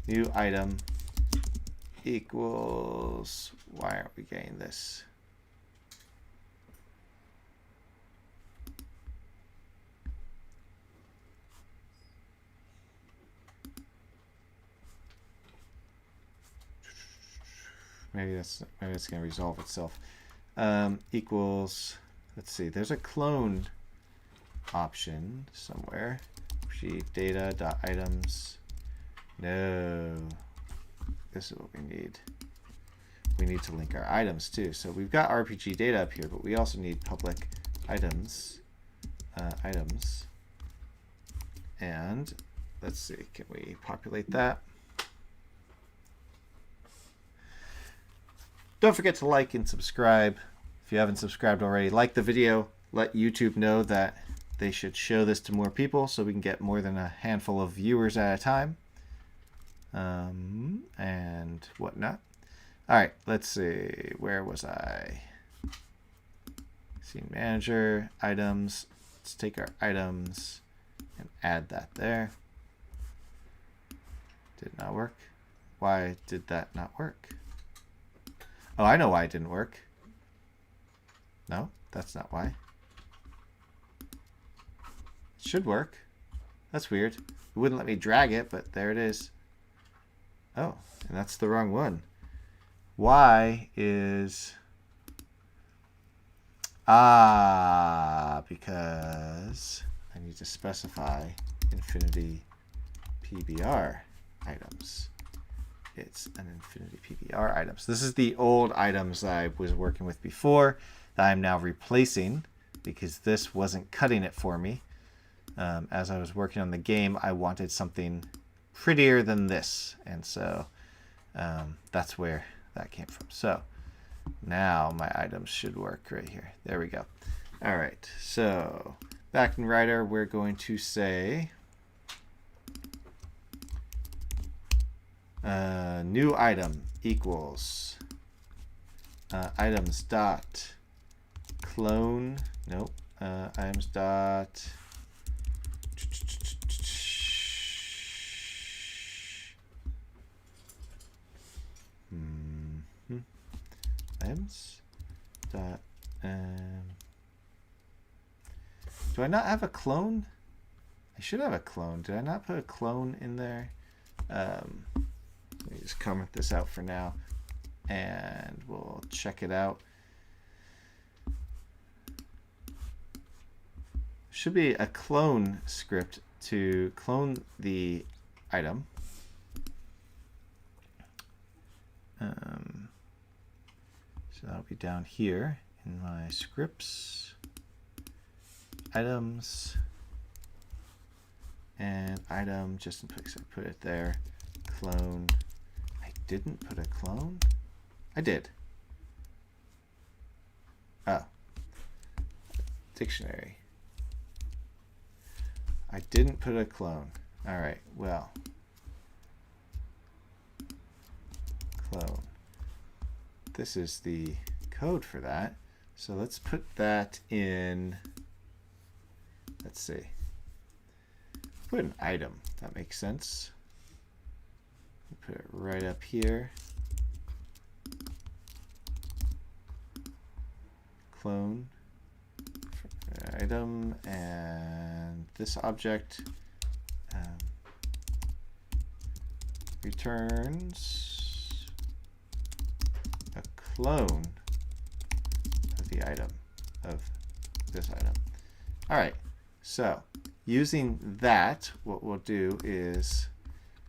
new item equals, why aren't we getting this? Maybe it's going to resolve itself. Equals, let's see, there's a clone option somewhere. Sheet data.items. No. This is what we need. We need to link our items too. So we've got RPG data up here, but we also need public items. Items. And let's see, can we populate that? Don't forget to like and subscribe. If you haven't subscribed already, like the video. Let YouTube know that they should show this to more people so we can get more than a handful of viewers at a time. And whatnot. All right, let's see. Where was I? Scene manager, items. Let's take our items and add that there. Did not work. Why did that not work? Oh, I know why it didn't work. No, that's not why. It should work. That's weird. It wouldn't let me drag it, but there it is. Oh, and that's the wrong one. Y is... because I need to specify infinity PBR items. It's an infinity PBR item. So this is the old items that I was working with before that I'm now replacing because this wasn't cutting it for me. As I was working on the game, I wanted something prettier than this. And so that's where that came from. So now my items should work right here. There we go. All right. So back in Writer, we're going to say new item equals items dot clone. Nope. Items dot items dot do I not have a clone? I should have a clone. Did I not put a clone in there? Let me just comment this out for now and we'll check it out. Should be a clone script to clone the item. So that'll be down here in my scripts, items, and item, just in case I put it there, clone. I didn't put a clone? I did. Oh. Dictionary. I didn't put a clone. All right, well. Clone. This is the code for that. So let's put that in, let's see. Put an item. That makes sense. Put it right up here. Clone item, and this object returns a clone of the item, of this item. All right, so using that, what we'll do is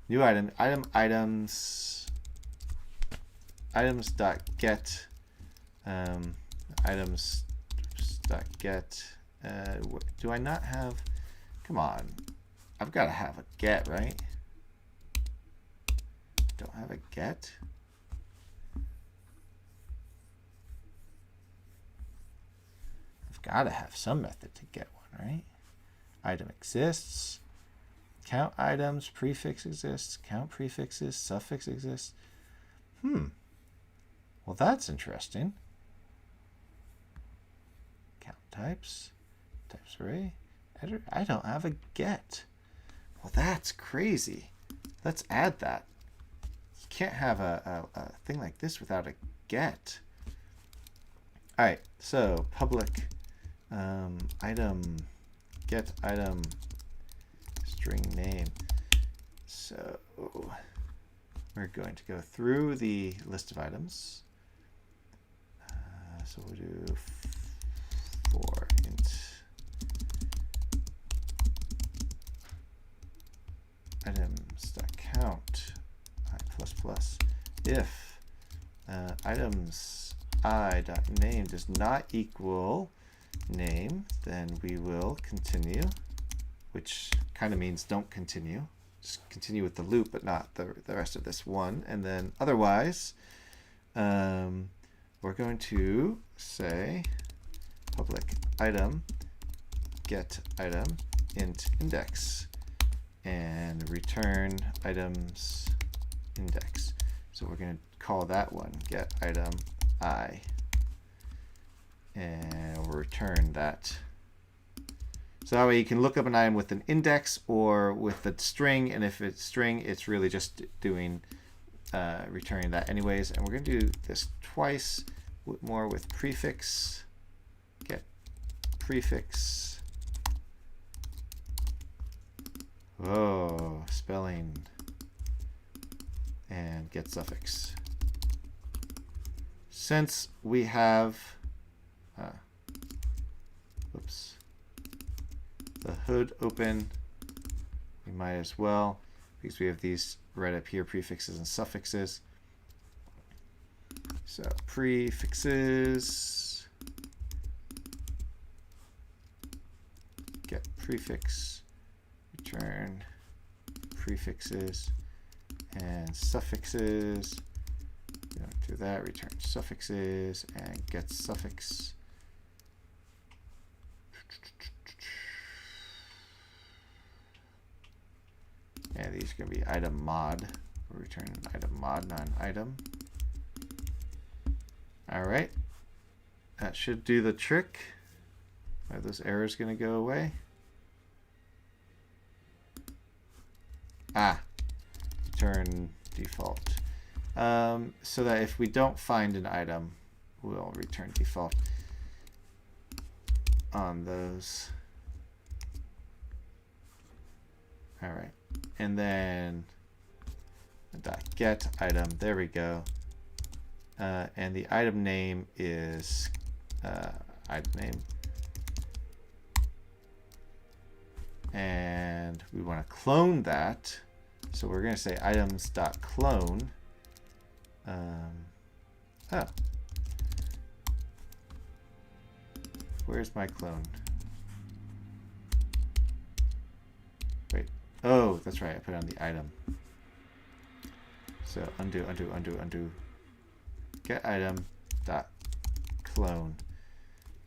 new item, items dot get items dot get. Do I not have? Come on, I've got to have a get, right? Don't have a get. I've got to have some method to get one, right? Item exists. Count items, prefix exists, count prefixes, suffix exists. Well, that's interesting. Count types, types array, editor. I don't have a get. Well, that's crazy. Let's add that. You can't have a thing like this without a get. All right, so public item, get item, string name. So we're going to go through the list of items. So we'll do for int items.count I plus plus. If items I.name does not equal name, then we will continue, which kind of means don't continue. Just continue with the loop, but not the rest of this one. And then otherwise, we're going to say public item get item int index and return items index. So we're going to call that one get item I, and we'll return that. So that way you can look up an item with an index or with a string, and if it's string, it's really just doing returning that anyways. And we're going to do this twice, more with prefix, get prefix. Oh, spelling, and get suffix. Since we have, oops, the hood open, we might as well, because we have these right up here, prefixes and suffixes. So prefixes, get prefix, return prefixes, and suffixes. We don't do that, return suffixes, and get suffix. And these are going to be item mod. We'll return an item mod, not an item. All right. That should do the trick. Are those errors going to go away? Ah, return default. So that if we don't find an item, we'll return default on those. All right. And then .get item, there we go. And the item name is item name. And we want to clone that. So we're going to say items.clone. Oh. Where's my clone? Wait. Oh, that's right. I put it on the item. So undo, undo, undo, undo. Get item dot clone.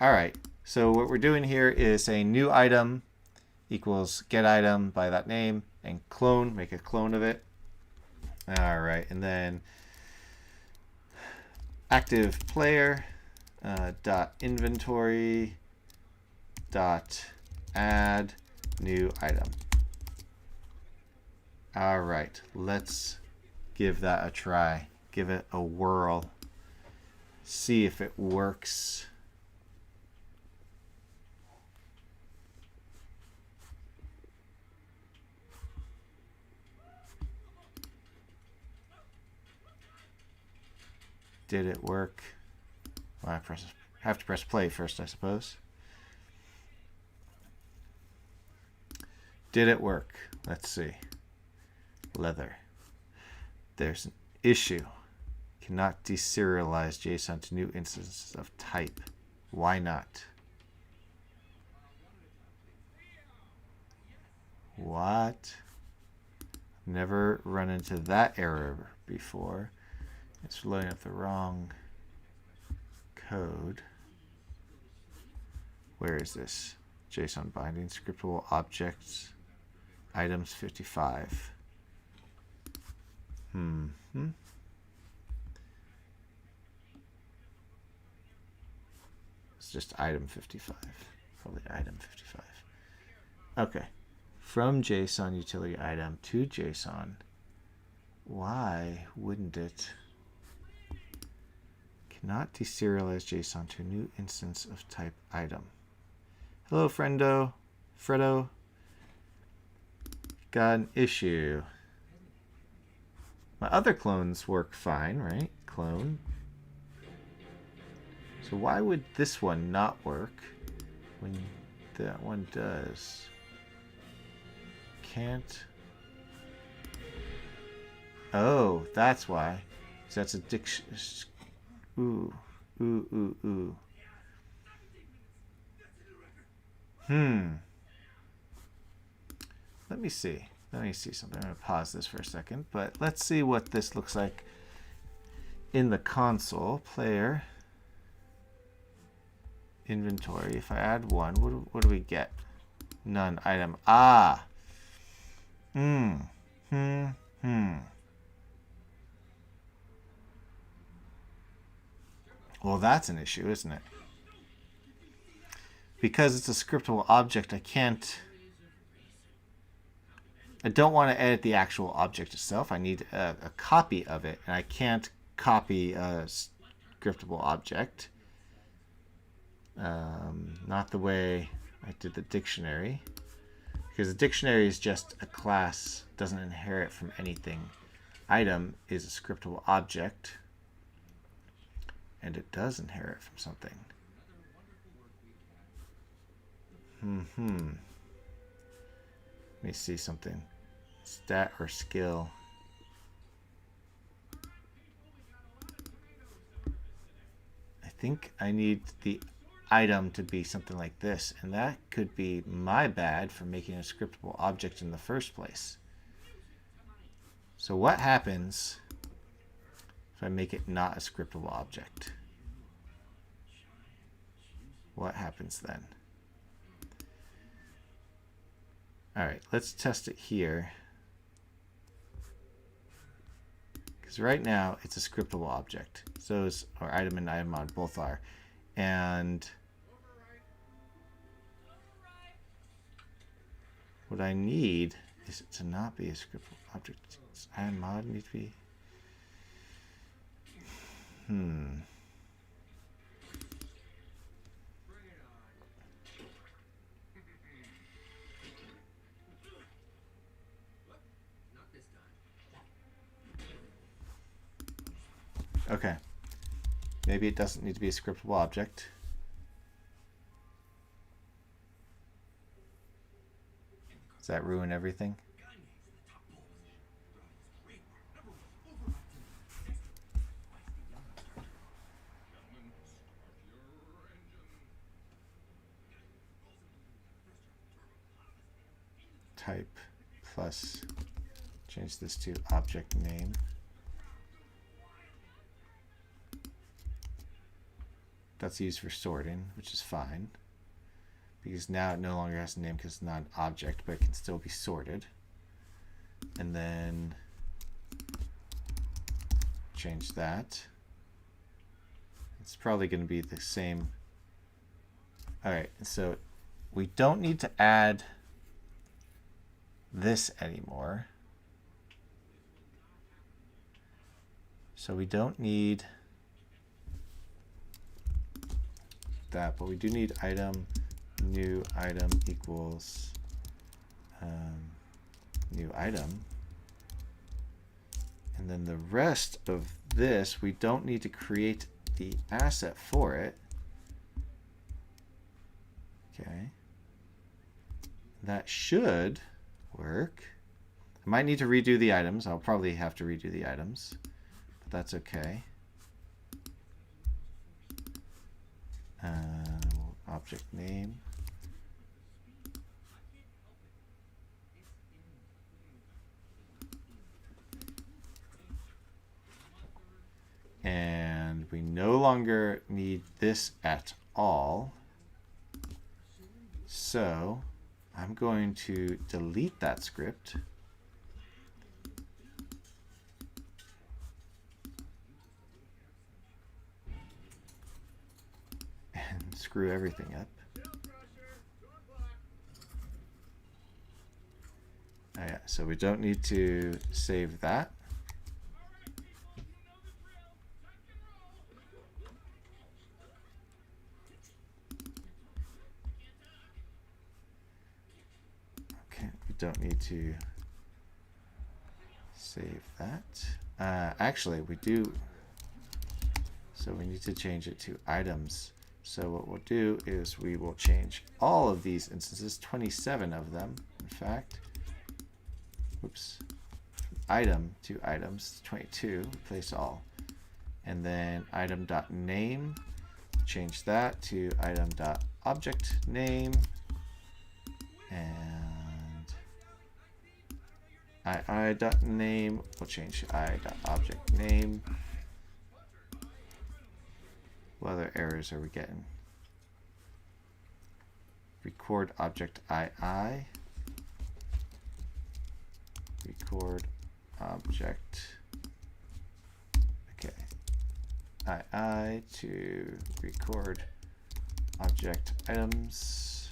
All right. So what we're doing here is saying new item equals get item by that name, and clone, make a clone of it. All right. And then active player dot inventory dot add new item. All right, let's give that a try. Give it a whirl. See if it works. Did it work? Well, I have to press play first, I suppose. Did it work? Let's see. Leather. There's an issue. Cannot deserialize JSON to new instances of type. Why not? What? Never run into that error before. It's loading up the wrong code. Where is this? JSON binding, scriptable objects, items 55. It's just item 55. Probably item 55. Okay. From JSON utility item to JSON. Why wouldn't it? Cannot deserialize JSON to a new instance of type item. Hello, Fredo. Got an issue. My other clones work fine, right? Clone. So why would this one not work when that one does? Can't. Oh, that's why. So that's a diction. Ooh. Let me see. Let me see something. I'm going to pause this for a second, but let's see what this looks like in the console. Player. Inventory. If I add one, what do we get? None. Item. Ah. Well, that's an issue, isn't it? Because it's a scriptable object, I don't want to edit the actual object itself. I need a copy of it, and I can't copy a scriptable object. Not the way I did the dictionary. Because the dictionary is just a class, doesn't inherit from anything. Item is a scriptable object, and it does inherit from something. Let me see something. Stat or skill. I think I need the item to be something like this, and that could be my bad for making a scriptable object in the first place. So what happens if I make it not a scriptable object? What happens then? All right, let's test it here. Because right now it's a scriptable object. So is our item and item mod both are. And what I need is it to not be a scriptable object. Does item mod need to be? Okay. Maybe it doesn't need to be a scriptable object. Does that ruin everything? Type plus, change this to object name. That's used for sorting, which is fine. Because now it no longer has a name because it's not an object, but it can still be sorted. And then change that. It's probably going to be the same. All right, so we don't need to add this anymore. So we don't need that, but we do need item, new item equals new item. And then the rest of this, we don't need to create the asset for it. Okay. That should work. I might need to redo the items. I'll probably have to redo the items, but that's okay. Object name. And we no longer need this at all. So I'm going to delete that script. And screw everything up. Oh yeah, so we don't need to save that. Okay, we don't need to save that. Actually, we do. So we need to change it to items. So what we'll do is we will change all of these instances, 27 of them, in fact. Whoops. Item to items, 22, replace all. And then item.name, change that to item.objectName. And ii.name, we'll change to ii.objectName. What other errors are we getting? Record object II. Record object. Okay. II to record object items.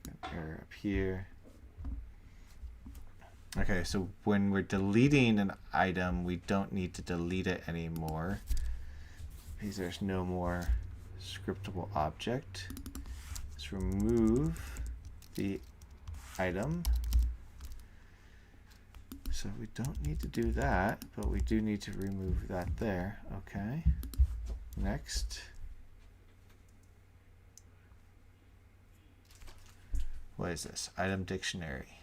An error up here. Okay, so when we're deleting an item, we don't need to delete it anymore because there's no more scriptable object. Let's remove the item. So we don't need to do that, but we do need to remove that there. Okay. Next. What is this? Item dictionary.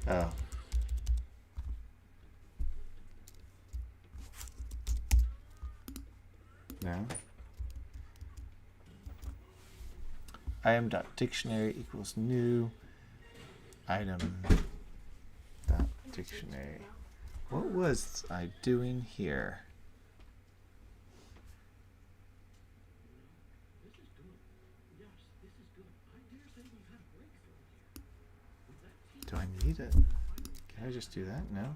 Oh. No. Item.dictionary equals new item.dictionary. What was I doing here? Do I need it? Can I just do that? No.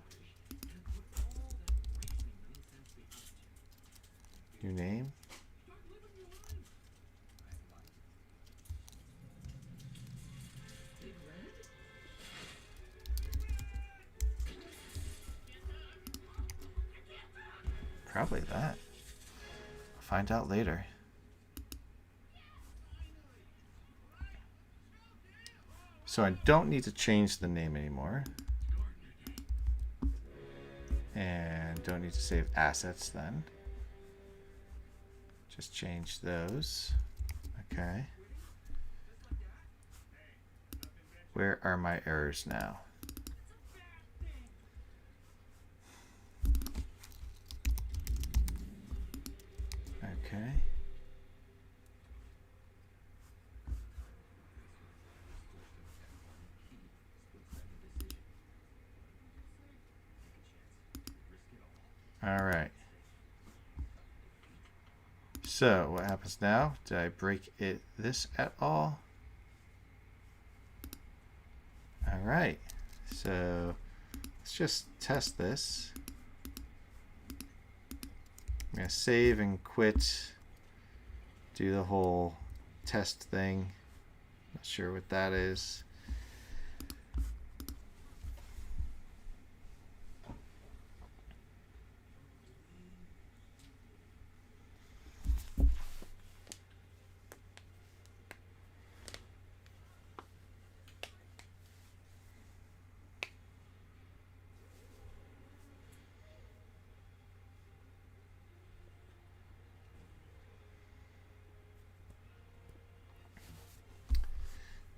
New name. Probably that. I'll find out later. So I don't need to change the name anymore. And don't need to save assets then. Just change those. Okay. Where are my errors now? Okay. All right. So what happens now? Did I break this at all? All right. So let's just test this. I'm going to save and quit. Do the whole test thing. Not sure what that is.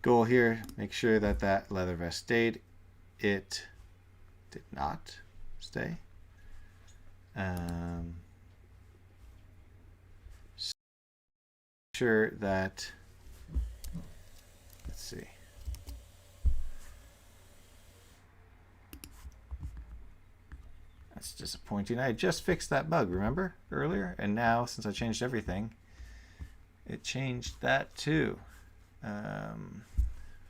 Goal here, make sure that that leather vest stayed. It did not stay. Sure that, let's see. That's disappointing. I just fixed that bug, remember, earlier? And now, since I changed everything, it changed that too.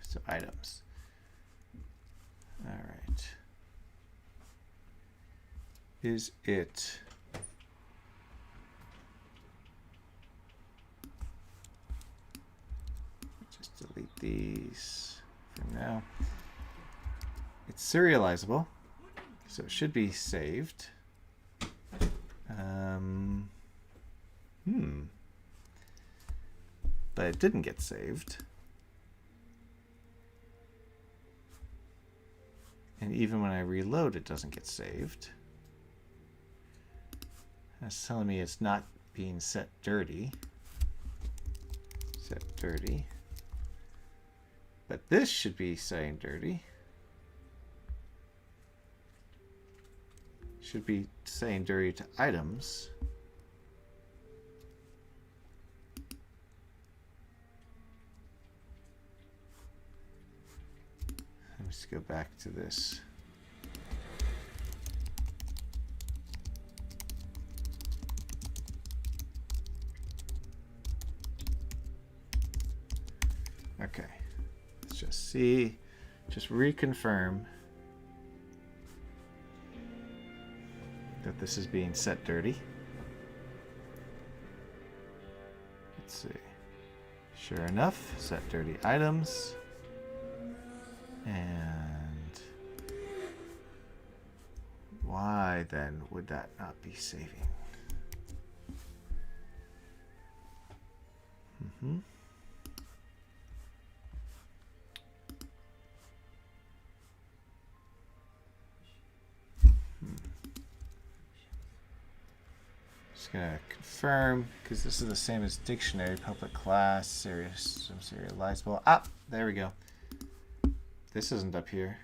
So items. All right. Is it? Just delete these for now. It's serializable, so it should be saved. But it didn't get saved. And even when I reload, it doesn't get saved. That's telling me it's not being set dirty. Set dirty. But this should be saying dirty. Should be saying dirty to items. Let's go back to this. Okay, let's just see, just reconfirm that this is being set dirty. Let's see. Sure enough, set dirty items. And why then would that not be saving? Just gonna confirm, because this is the same as dictionary, public class, serializable. Ah, there we go. This isn't up here.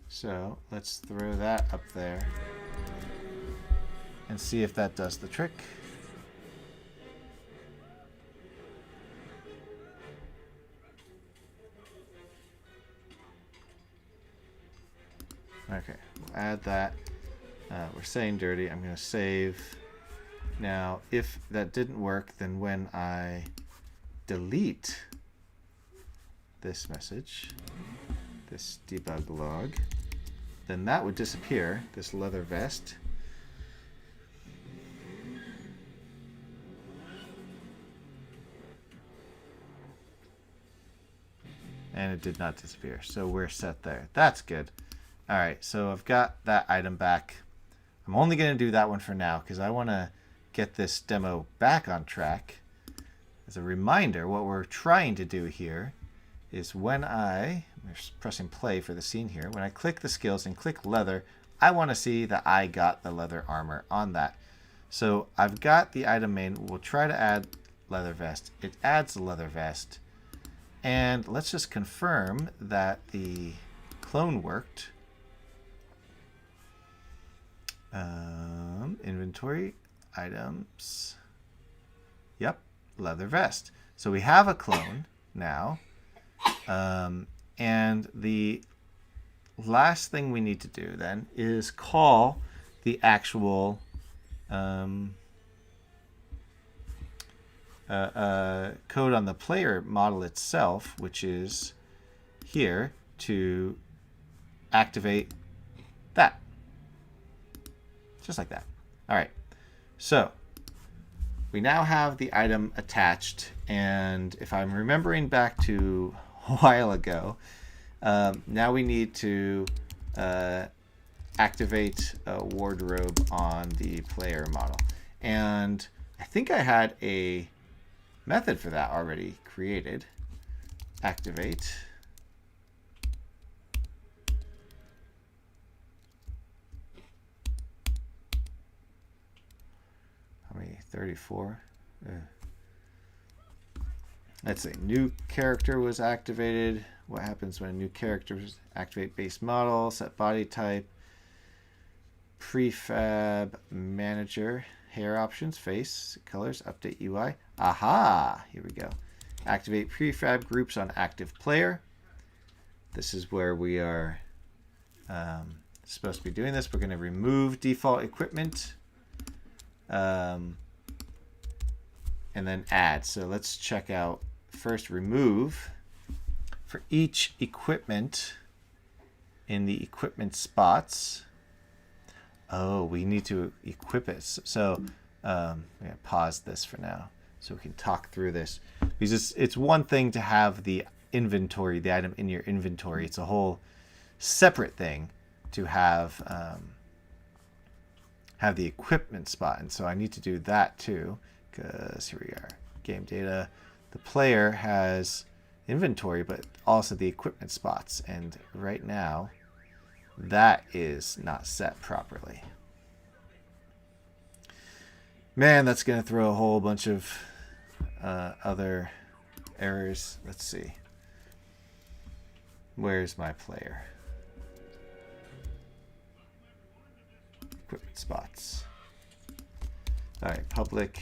So let's throw that up there and see if that does the trick. Okay, we'll add that. We're saying dirty. I'm going to save. Now, if that didn't work, then when I delete this message, this debug log, then that would disappear, this leather vest. And it did not disappear, so we're set there. That's good. All right, so I've got that item back. I'm only going to do that one for now because I want to get this demo back on track. As a reminder, what we're trying to do here is when I'm pressing play for the scene here, when I click the skills and click leather, I want to see that I got the leather armor on that. So I've got the item main. We'll try to add leather vest. It adds the leather vest. And let's just confirm that the clone worked. Inventory, items. Yep, leather vest. So we have a clone now. And the last thing we need to do then is call the actual code on the player model itself, which is here, to activate that. Just like that. All right. So we now have the item attached, and if I'm remembering back to a while ago, now we need to activate a wardrobe on the player model. And I think I had a method for that already created. Activate. How many? 34. Let's see. New character was activated. What happens when a new character is activate base model, set body type, prefab manager, hair options, face, colors, update UI. Aha! Here we go. Activate prefab groups on active player. This is where we are supposed to be doing this. We're going to remove default equipment. And then add. So let's check out first remove. For each equipment in the equipment spots. Oh, we need to equip it. So I'm going to pause this for now so we can talk through this. Because it's one thing to have the inventory, the item in your inventory. It's a whole separate thing to have the equipment spot. And so I need to do that too, because here we are. Game data. The player has inventory, but also the equipment spots. And right now, that is not set properly. Man, that's going to throw a whole bunch of other errors. Let's see. Where's my player? Equipment spots. All right, public,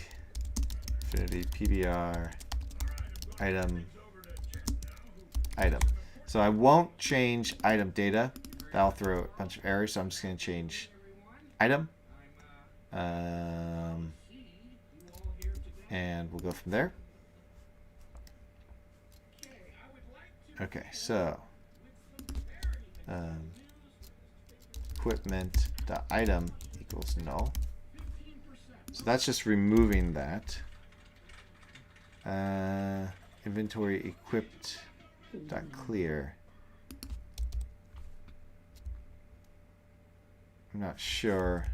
Infinity, PBR, item. So I won't change item data. That'll throw a bunch of errors. So I'm just going to change item. And we'll go from there. Okay, so equipment.item equals null. So that's just removing that. Inventory equipped dot clear. I'm not sure.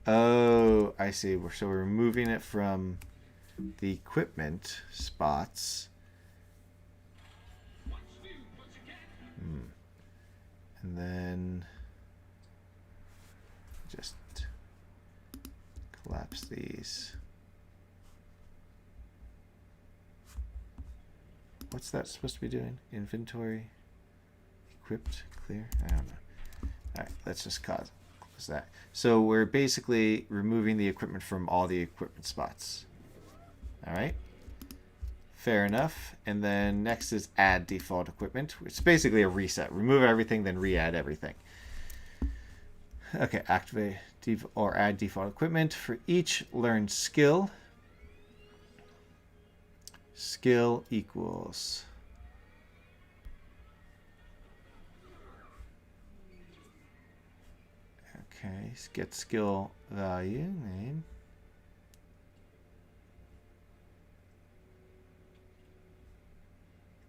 Oh, I see. So we're removing it from the equipment spots. And then just collapse these. What's that supposed to be doing? Inventory, equipped, clear? I don't know. All right, let's just close that. So we're basically removing the equipment from all the equipment spots. All right, fair enough. And then next is add default equipment. It's basically a reset. Remove everything, then re-add everything. Okay, activate or add default equipment for each learned skill. Skill equals okay, get skill value name.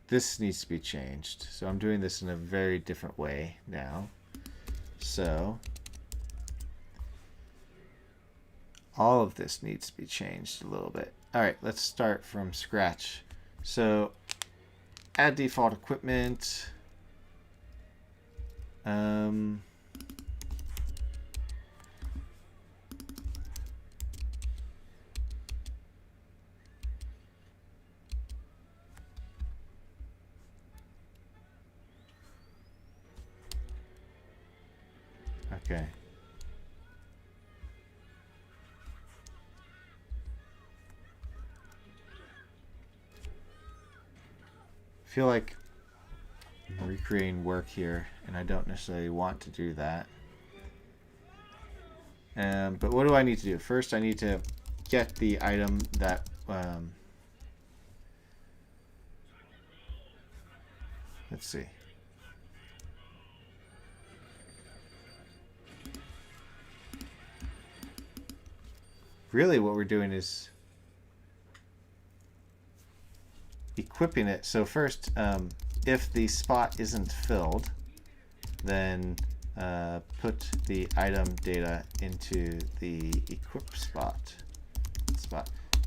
This needs to be changed. So I'm doing this in a very different way now. So all of this needs to be changed a little bit. All right, let's start from scratch. So add default equipment. Okay. I feel like I'm recreating work here, and I don't necessarily want to do that. But what do I need to do? First, I need to get the item that let's see. Really what we're doing is equipping it. So first, if the spot isn't filled, then put the item data into the equip spot.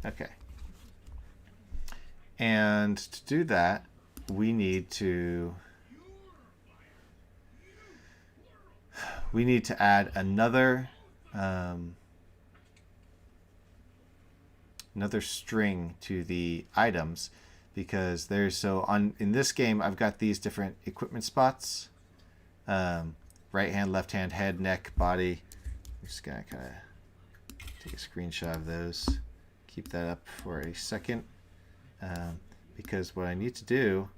Okay. And to do that, we need to add another string to the items, because there's in this game I've got these different equipment spots, right hand, left hand, head, neck, body. I'm just gonna kind of take a screenshot of those, keep that up for a second, because what I need to do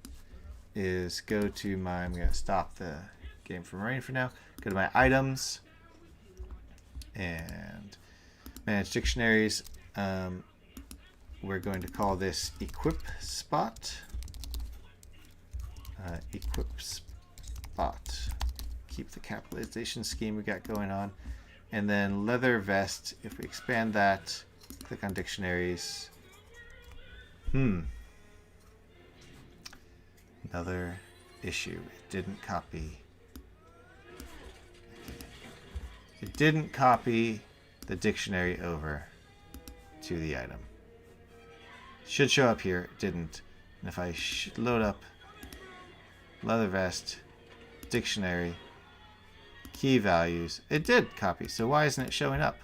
is go to I'm gonna stop the game from running for now, go to my items and manage dictionaries. We're going to call this equip spot. Equip spot. Keep the capitalization scheme we got going on. And then leather vest, if we expand that, click on dictionaries. Another issue. It didn't copy. It didn't copy the dictionary over to the item. Should show up here. It didn't. And if I load up leather vest, dictionary, key values, it did copy. So why isn't it showing up?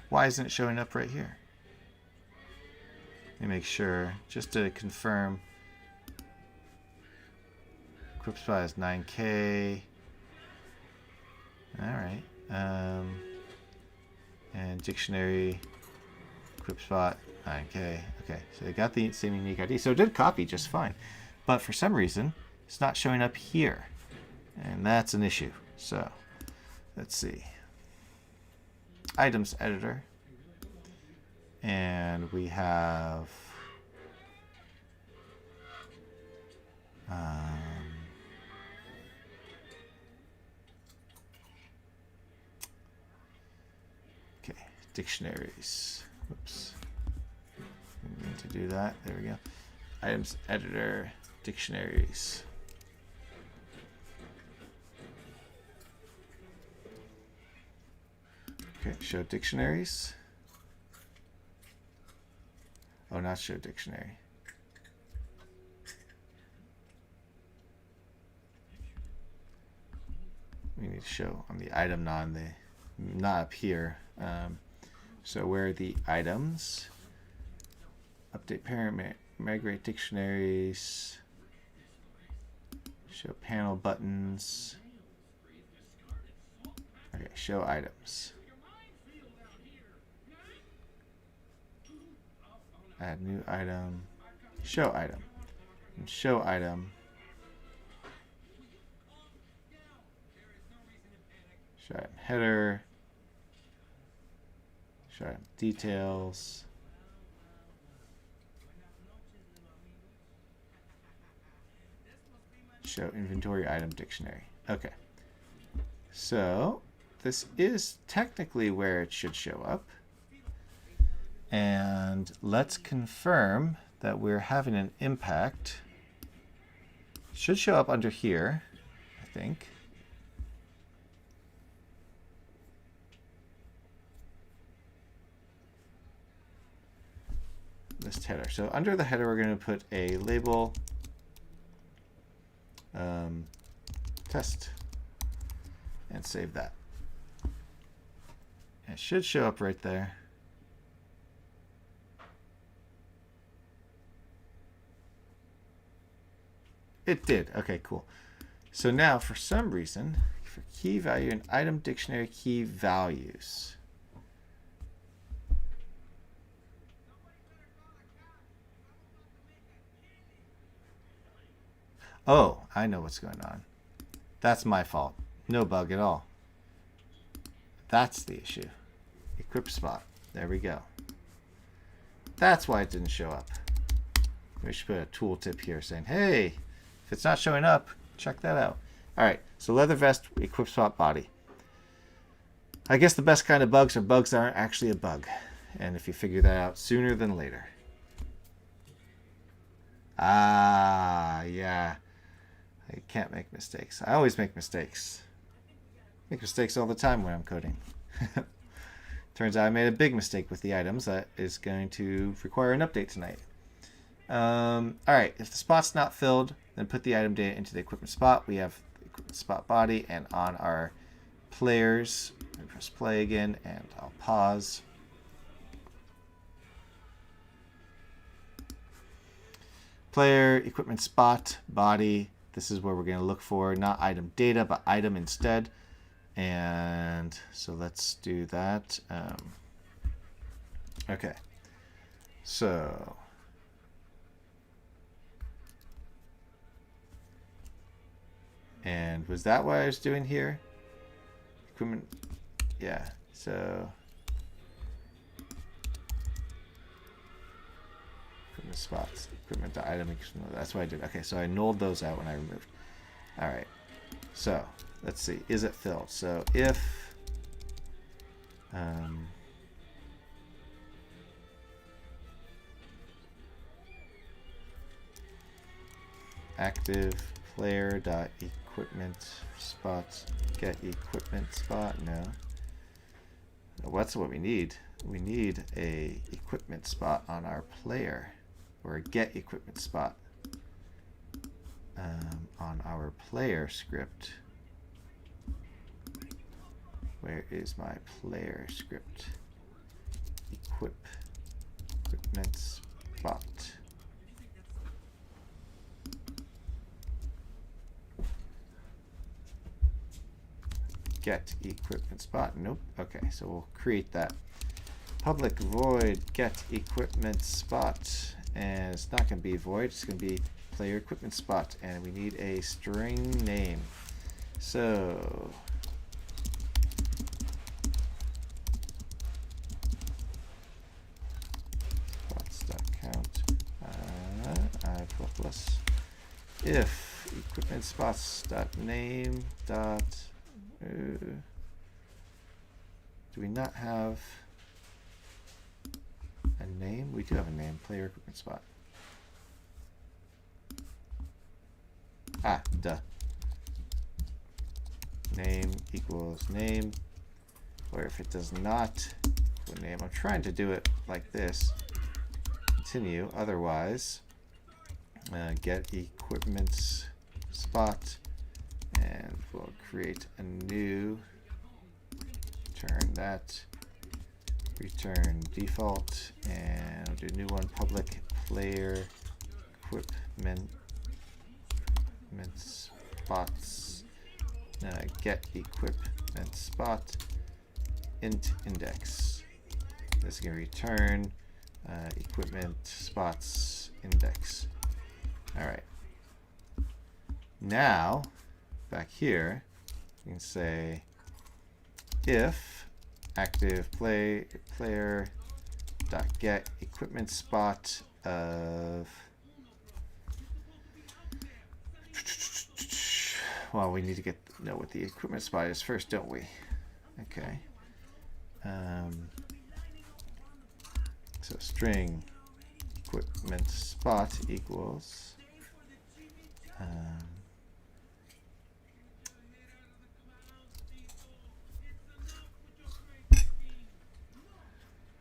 Why isn't it showing up right here? Let me make sure, just to confirm. Equip spot is 9K. Alright. And dictionary, equip spot, 9K. Okay, so they got the same unique ID. So it did copy just fine. But for some reason, it's not showing up here. And that's an issue. So, let's see. Items editor. And we have okay, dictionaries. Whoops. We need to do that. There we go. Items editor, dictionaries. Okay, show dictionaries. Oh, not show dictionary. We need to show on the item, not up here. So where are the items? Update parent, migrate dictionaries. Show panel buttons. Okay, show items. Add new item, show item, and show item, show item header, show item details, show inventory item dictionary. Okay, so this is technically where it should show up. And let's confirm that we're having an impact. It should show up under here, I think. List header. So under the header, we're going to put a label test and save that. It should show up right there. It did. Okay, cool. So now, for some reason, for key value and item dictionary key values. Oh, I know what's going on. That's my fault. No bug at all. That's the issue. Equip spot. There we go. That's why it didn't show up. We should put a tooltip here saying, hey, if it's not showing up, check that out. All right, so leather vest, equip spot, body. I guess the best kind of bugs are bugs that aren't actually a bug. And if you figure that out sooner than later. Ah, yeah. I can't make mistakes. I always make mistakes. Make mistakes all the time when I'm coding. Turns out I made a big mistake with the items that is going to require an update tonight. Alright, if the spot's not filled, then put the item data into the equipment spot. We have the equipment spot body, and on our players, I press play again, and I'll pause. Player, equipment spot, body. This is where we're going to look for not item data, but item instead. And so let's do that. Okay. So and was that what I was doing here? Equipment. Yeah. So equipment spots, equipment to item. That's what I did. Okay, so I nulled those out when I removed. All right. So let's see. Is it filled? So if active player dot equipment spots get equipment spot. No. What's what we need? We need a equipment spot on our player, or a get equipment spot on our player script. Where is my player script? Equipment spot. Get equipment spot. Nope. Okay, so we'll create that. Public void get equipment spot. And it's not going to be void, it's going to be player equipment spot. And we need a string name. So spots.count I plus if equipment spots.name dot do we not have a name? We do have a name, player equipment spot. Ah, duh. Name equals name, or if it does not equal name, I'm trying to do it like this. Continue, otherwise, get equipment spot, and we'll create a new, return that, return default, and we'll do a new one, public player equipment spots, get equipment spot int index. This is going to return equipment spots index. All right. Now, back here, you can say if active player dot get equipment spot of, well, we need to know what the equipment spot is first, don't we? Okay. So string equipment spot equals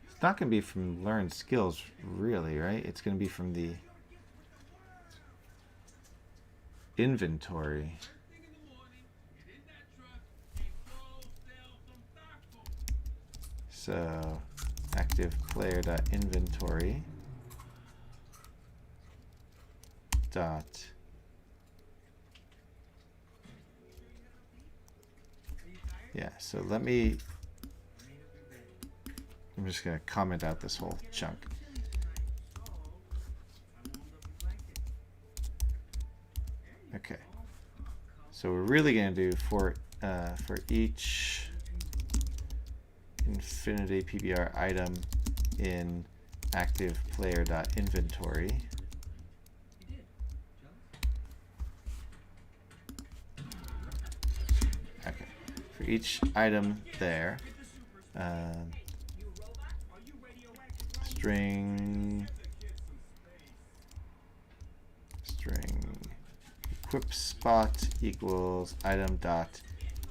it's not going to be from learned skills, really, right? It's going to be from the inventory. So active player dot inventory dot so I'm just going to comment out this whole chunk. Okay, so we're really going to do for each infinity PBR item in active player dot inventory. Okay, for each item there, string equip spot equals item dot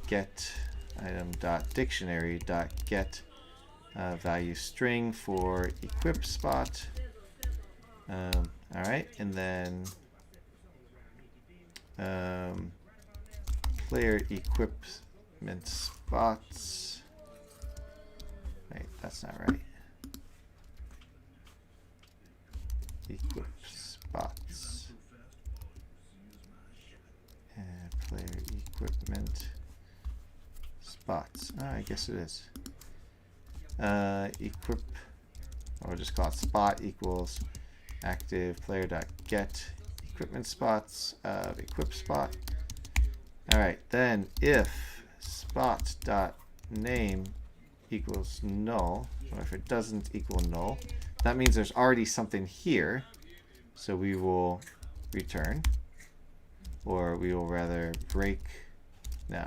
get item dot dictionary dot get value string for equip spot. All right, and then player equipment spots. Wait, that's not right. Equip spots. And player equipment spots. Oh, I guess it is. Equip, or we'll just call it spot equals active player dot get equipment spots of equip spot. All right, then if spot dot name equals null, or if it doesn't equal null, that means there's already something here. So we will return, or we will rather break. No,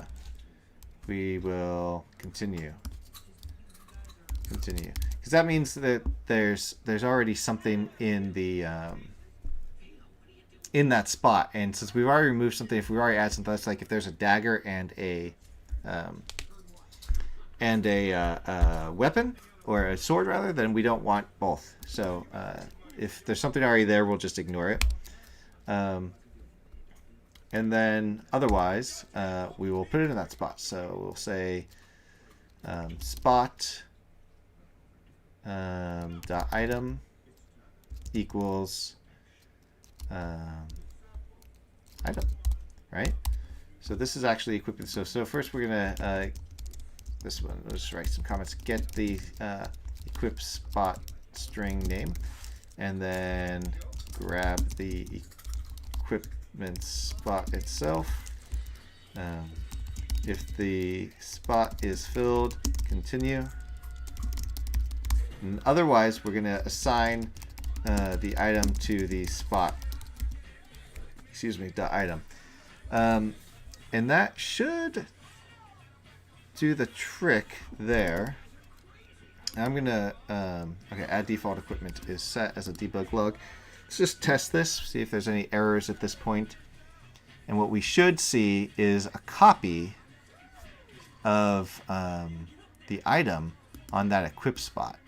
we will continue, because that means that there's already something in the in that spot. And since we've already removed something, if we already add something, that's like if there's a dagger and a weapon, or a sword rather, then we don't want both. So if there's something already there, we'll just ignore it. And then otherwise, we will put it in that spot. So we'll say spot dot item equals item, right? So this is actually equipping. So first we're gonna this one. Let's just write some comments. Get the equip spot string name, and then grab the equipment spot itself. If the spot is filled, continue. And otherwise, we're gonna assign the item to the spot. Excuse me, the item. And that should do the trick there. I'm gonna okay, add default equipment is set as a debug log. Let's just test this, see if there's any errors at this point. And what we should see is a copy of the item on that equip spot.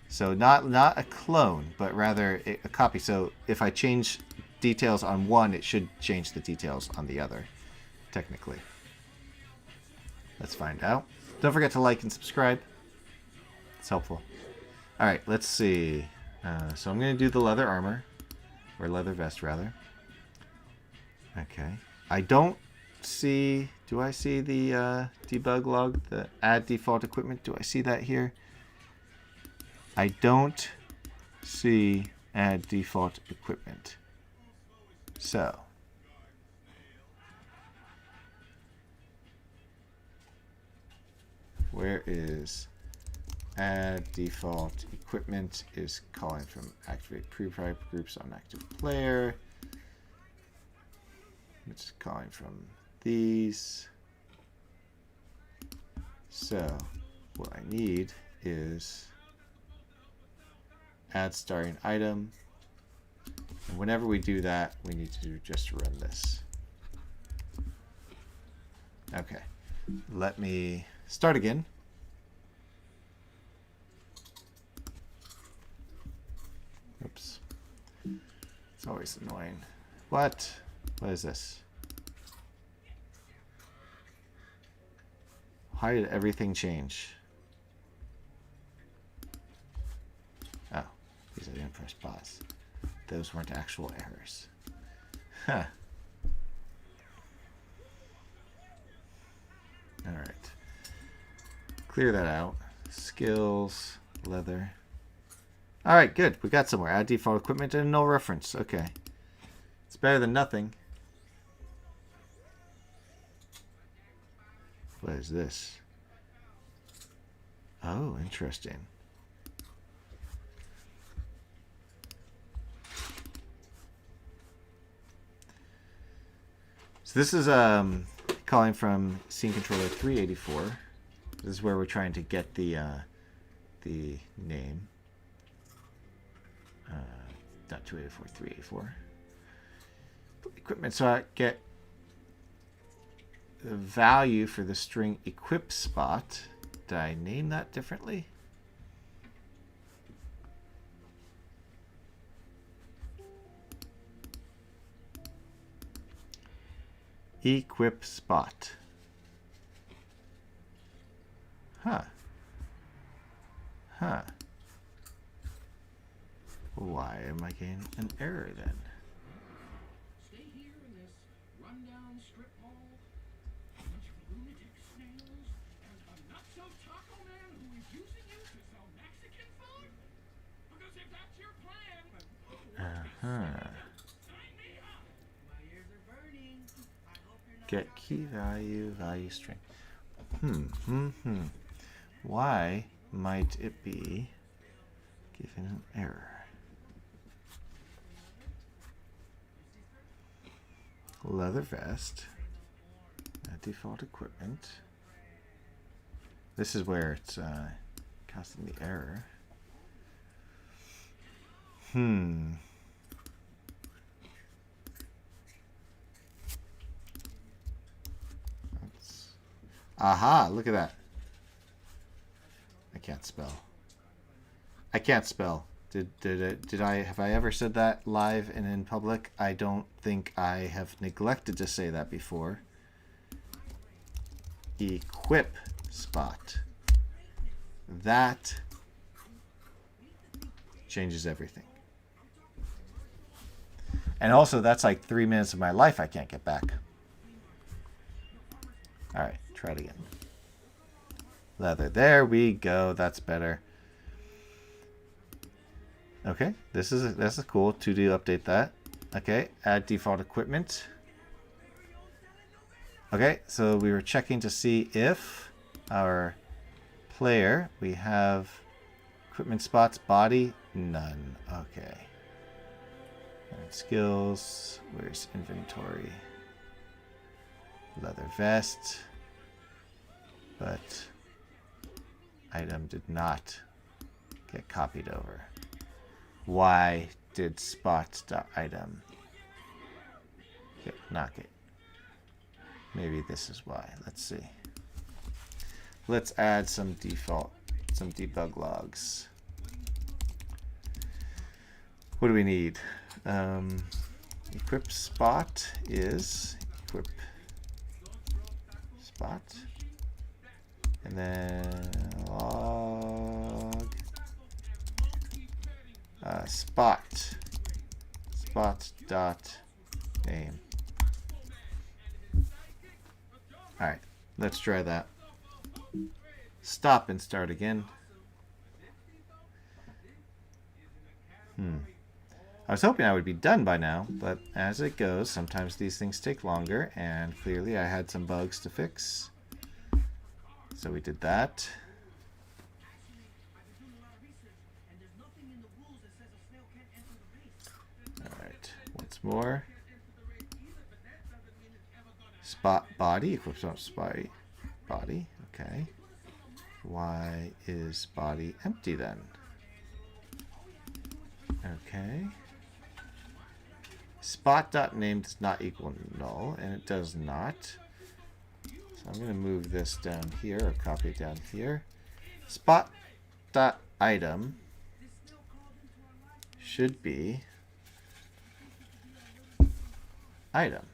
So not a clone, but rather a copy. So if I change details on one, it should change the details on the other, technically. Let's find out. Don't forget to like and subscribe. It's helpful. All right, let's see. So I'm going to do the leather armor, or leather vest, rather. Okay. I don't see... Do I see the debug log, the add default equipment? Do I see that here? I don't see add default equipment. So... where is add default equipment is calling from activate pre-private groups on active player, which is calling from these. So what I need is add starting item, and whenever we do that, we need to just run this. Okay, let me start again. Oops. It's always annoying. What? What is this? Why did everything change? Oh, because I didn't press pause. Those weren't actual errors. Huh. All right. Clear that out. Skills, leather. All right, good. We got somewhere. Add default equipment and no reference. Okay. It's better than nothing. What is this? Oh, interesting. So this is calling from Scene Controller 384. This is where we're trying to get the name. Not 284, 384. Equipment, so I get the value for the string equip spot. Did I name that differently? Equip spot. Huh. Huh. Why am I getting an error then? Stay here in this rundown strip mall. A bunch of lunatic snails and a nutso taco man who is using you to sell Mexican food? Because if that's your plan, sign me up. My ears are burning. I hope you're not Get key value, value string. Why might it be given an error? Leather vest. Default equipment. This is where it's causing the error. Aha, look at that. I can't spell. I can't spell. Did I have I ever said that live and in public? I don't think I have neglected to say that before. Equip spot. That changes everything. And also that's like 3 minutes of my life I can't get back. Alright, try it again. Leather. There we go. That's better. Okay, this is cool. 2D update that. Okay, add default equipment. Okay, so we were checking to see if our player, we have equipment spots, body, none. Okay. And skills, where's inventory? Leather vest, but item did not get copied over. Why did spots.item not get? Maybe this is why. Let's see. Let's add some debug logs. What do we need? Equip spot is equip spot, and then log spot dot name. All right, let's try that. Stop and start again. I was hoping I would be done by now, but as it goes, sometimes these things take longer, and clearly I had some bugs to fix. So we did that. Alright, once more. Spot body, equips on spot body, okay. Why is body empty then? Okay. Spot.name does not equal null, and it does not. So I'm going to move this down here, or copy it down here. Spot.item should be item.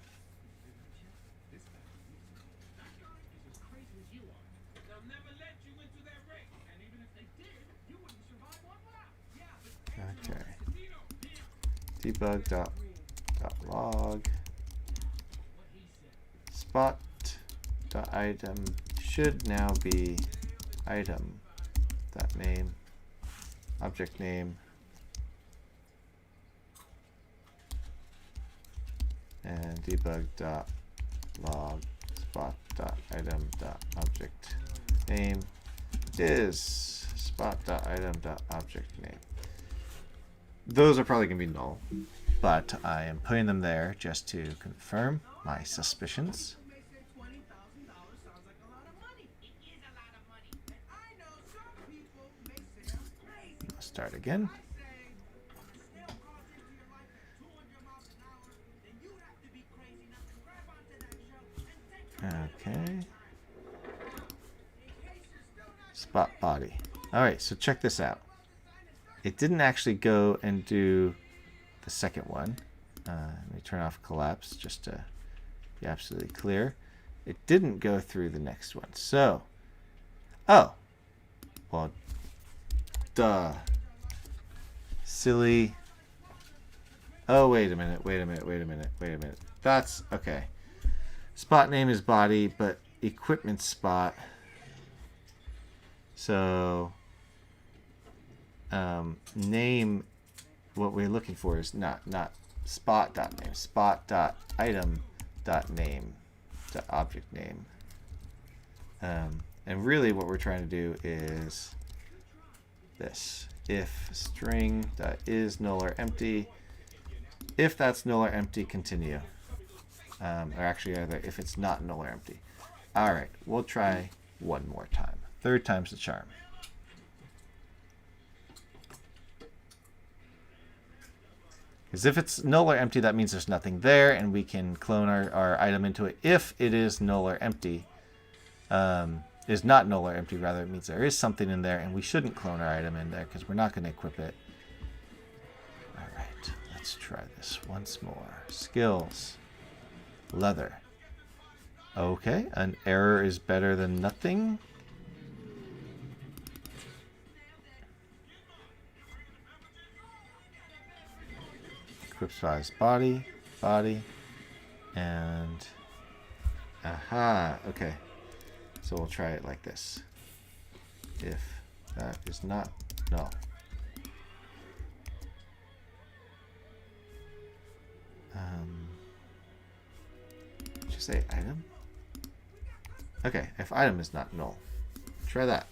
Okay. Debug.log spot.item should now be item.name object name and debug.log spot.item.object name is spot.item.object name. Those are probably going to be null, but I am putting them there just to confirm my suspicions. You may say $20,000 sounds like a lot of money. It is a lot of money. And I know some people may say I'm crazy. Let's start again. I say, if a snail crawls into your life at 200 miles an hour, then you have to be crazy enough to grab onto that shell and take your Okay. in case you're still not Spot body. All right, so check this out. It didn't actually go and do the second one. Let me turn off collapse just to be absolutely clear. It didn't go through the next one. So, oh, well, duh. Silly. Oh, wait a minute, wait a minute, wait a minute, wait a minute. That's, okay. Spot name is body, but equipment spot. So, name, what we're looking for is not spot.name, spot.item.name, object name. And really what we're trying to do is this. If string.is null or empty, if that's null or empty, continue. Or actually either if it's not null or empty. All right, we'll try one more time. Third time's the charm. Because if it's null or empty, that means there's nothing there, and we can clone our item into it. If it is null or empty, is not null or empty, rather, it means there is something in there, and we shouldn't clone our item in there because we're not going to equip it. All right, let's try this once more. Skills. Leather. Okay, an error is better than nothing. Equip size body, and aha, okay. So we'll try it like this. If that is not null. Did you say item? Okay, if item is not null. Try that.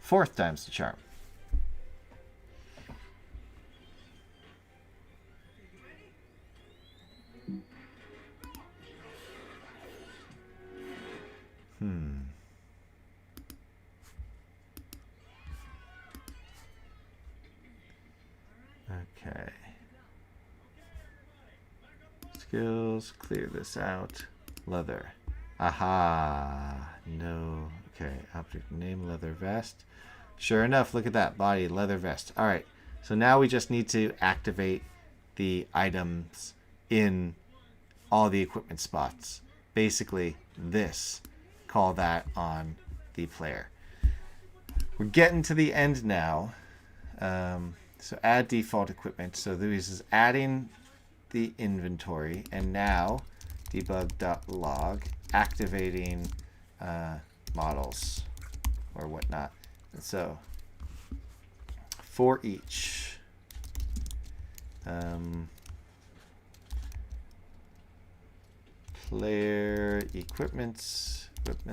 Fourth time's the charm. Okay. Skills, clear this out. Leather. Aha. No. Okay. Object name, leather vest. Sure enough, look at that. Body, leather vest. All right. So now we just need to activate the items in all the equipment spots. Basically, this. Call that on the player. We're getting to the end now. So add default equipment. So this is adding the inventory, and now debug.log activating models or whatnot. And so for each player equipment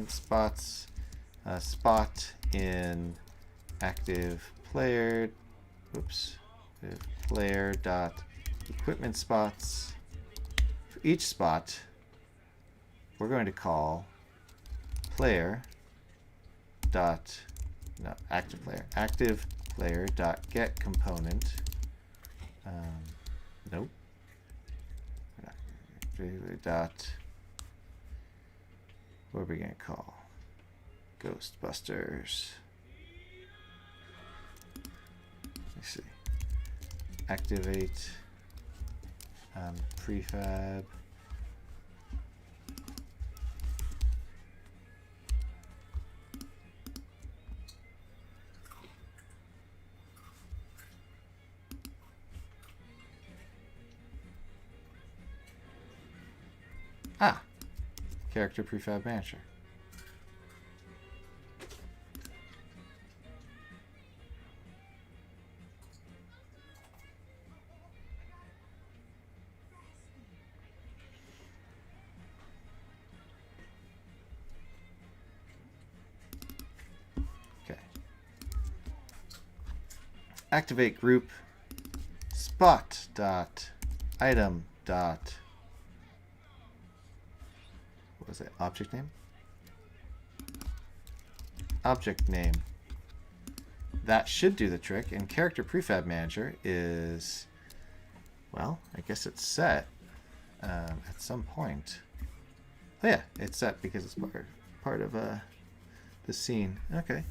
spots, spot in active player, player dot equipment spots. For each spot, we're going to call player dot active player dot get component. Nope. Dot. What are we gonna call? Ghostbusters. Let's see. Activate prefab. Character prefab manager. activate group spot dot item dot, what was it, object name? Object name. That should do the trick. And character prefab manager is, well, I guess it's set at some point. Oh yeah, it's set because it's part of the scene. Okay.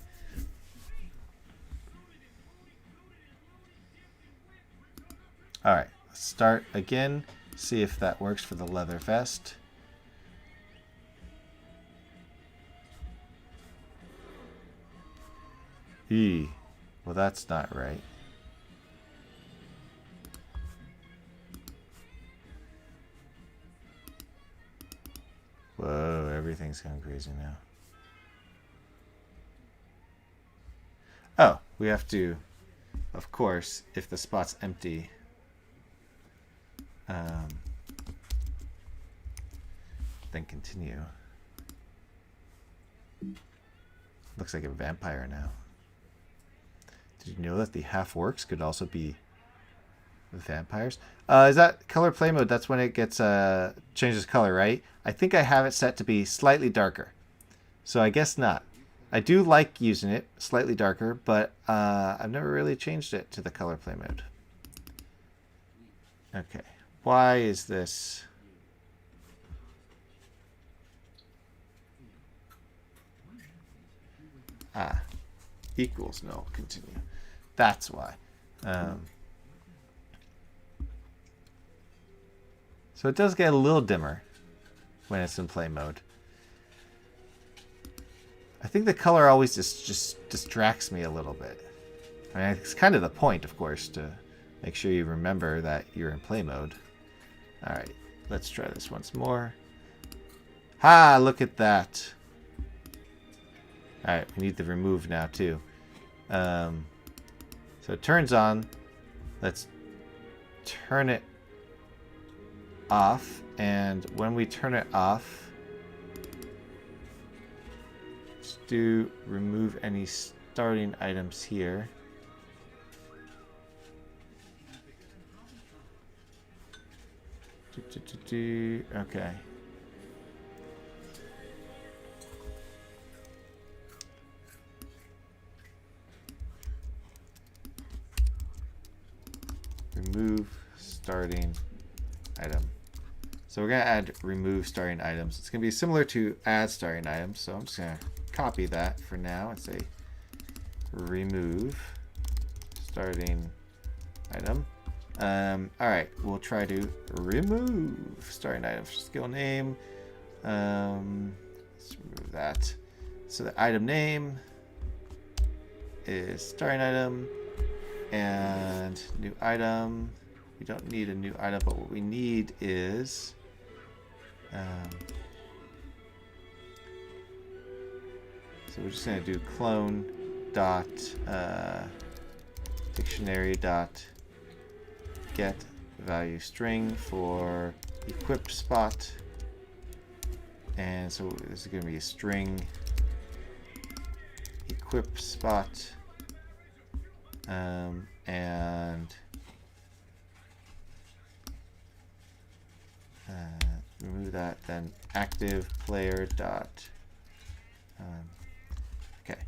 All right, let's start again. See if that works for the leather vest. Well, that's not right. Whoa, everything's going crazy now. Oh, we have to, of course, if the spot's empty, then continue. Looks like a vampire now. Did you know that the half-orcs could also be vampires? Is that color play mode? That's when it gets changes color, right? I think I have it set to be slightly darker. So I guess not. I do like using it slightly darker, but I've never really changed it to the color play mode. Okay. Why is this? Equals null. Continue. That's why. So it does get a little dimmer when it's in play mode. I think the color always just distracts me a little bit. I mean, it's kind of the point, of course, to make sure you remember that you're in play mode. All right, let's try this once more. Ha! Look at that. All right, we need the remove now too. So it turns on. Let's turn it off, and when we turn it off, let's do remove any starting items here. Okay. Remove starting item. So we're going to add remove starting items. It's going to be similar to add starting items. So I'm just going to copy that for now and say remove starting item. All right, we'll try to remove starting item. Skill name. Let's remove that. So the item name is starting item. And new item. We don't need a new item, but what we need is so we're just going to do clone dot dictionary dot get value string for equip spot, and so this is going to be a string equip spot. And remove that, then active player dot okay,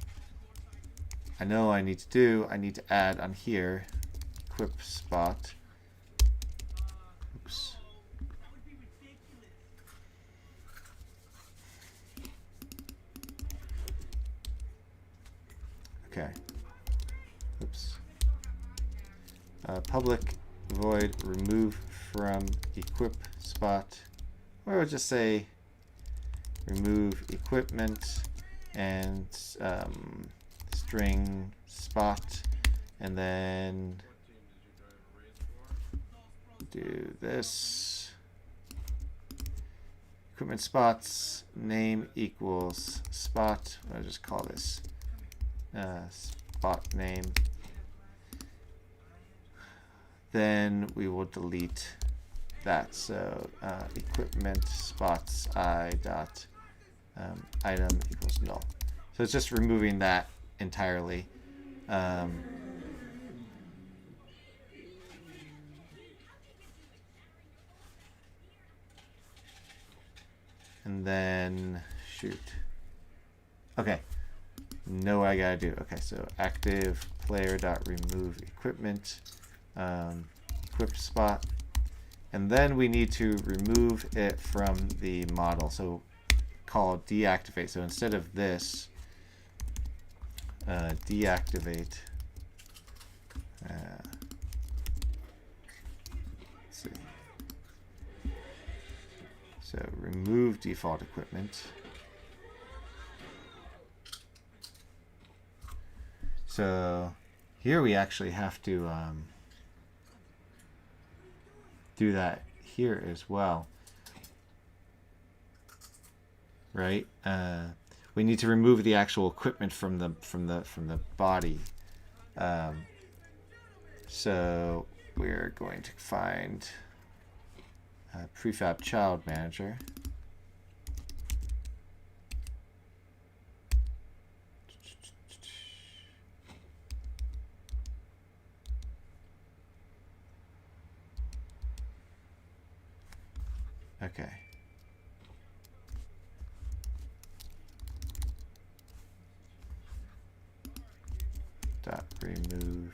I know I need to add on here equip spot. Oops. Okay. Oops. Public void remove from equip spot, or we'll just say remove equipment and string spot, and then do this equipment spots name equals spot. I'll just call this spot name. Then we will delete that. So equipment spots I dot item equals null. So it's just removing that entirely. And then shoot. Okay. Know what I gotta do. Okay, so active player dot remove equipment, equip spot, and then we need to remove it from the model. So call deactivate. So instead of this, deactivate. Let's see. So remove default equipment. So here we actually have to do that here as well, right? We need to remove the actual equipment from the body. So we're going to find prefab child manager. Okay. Dot remove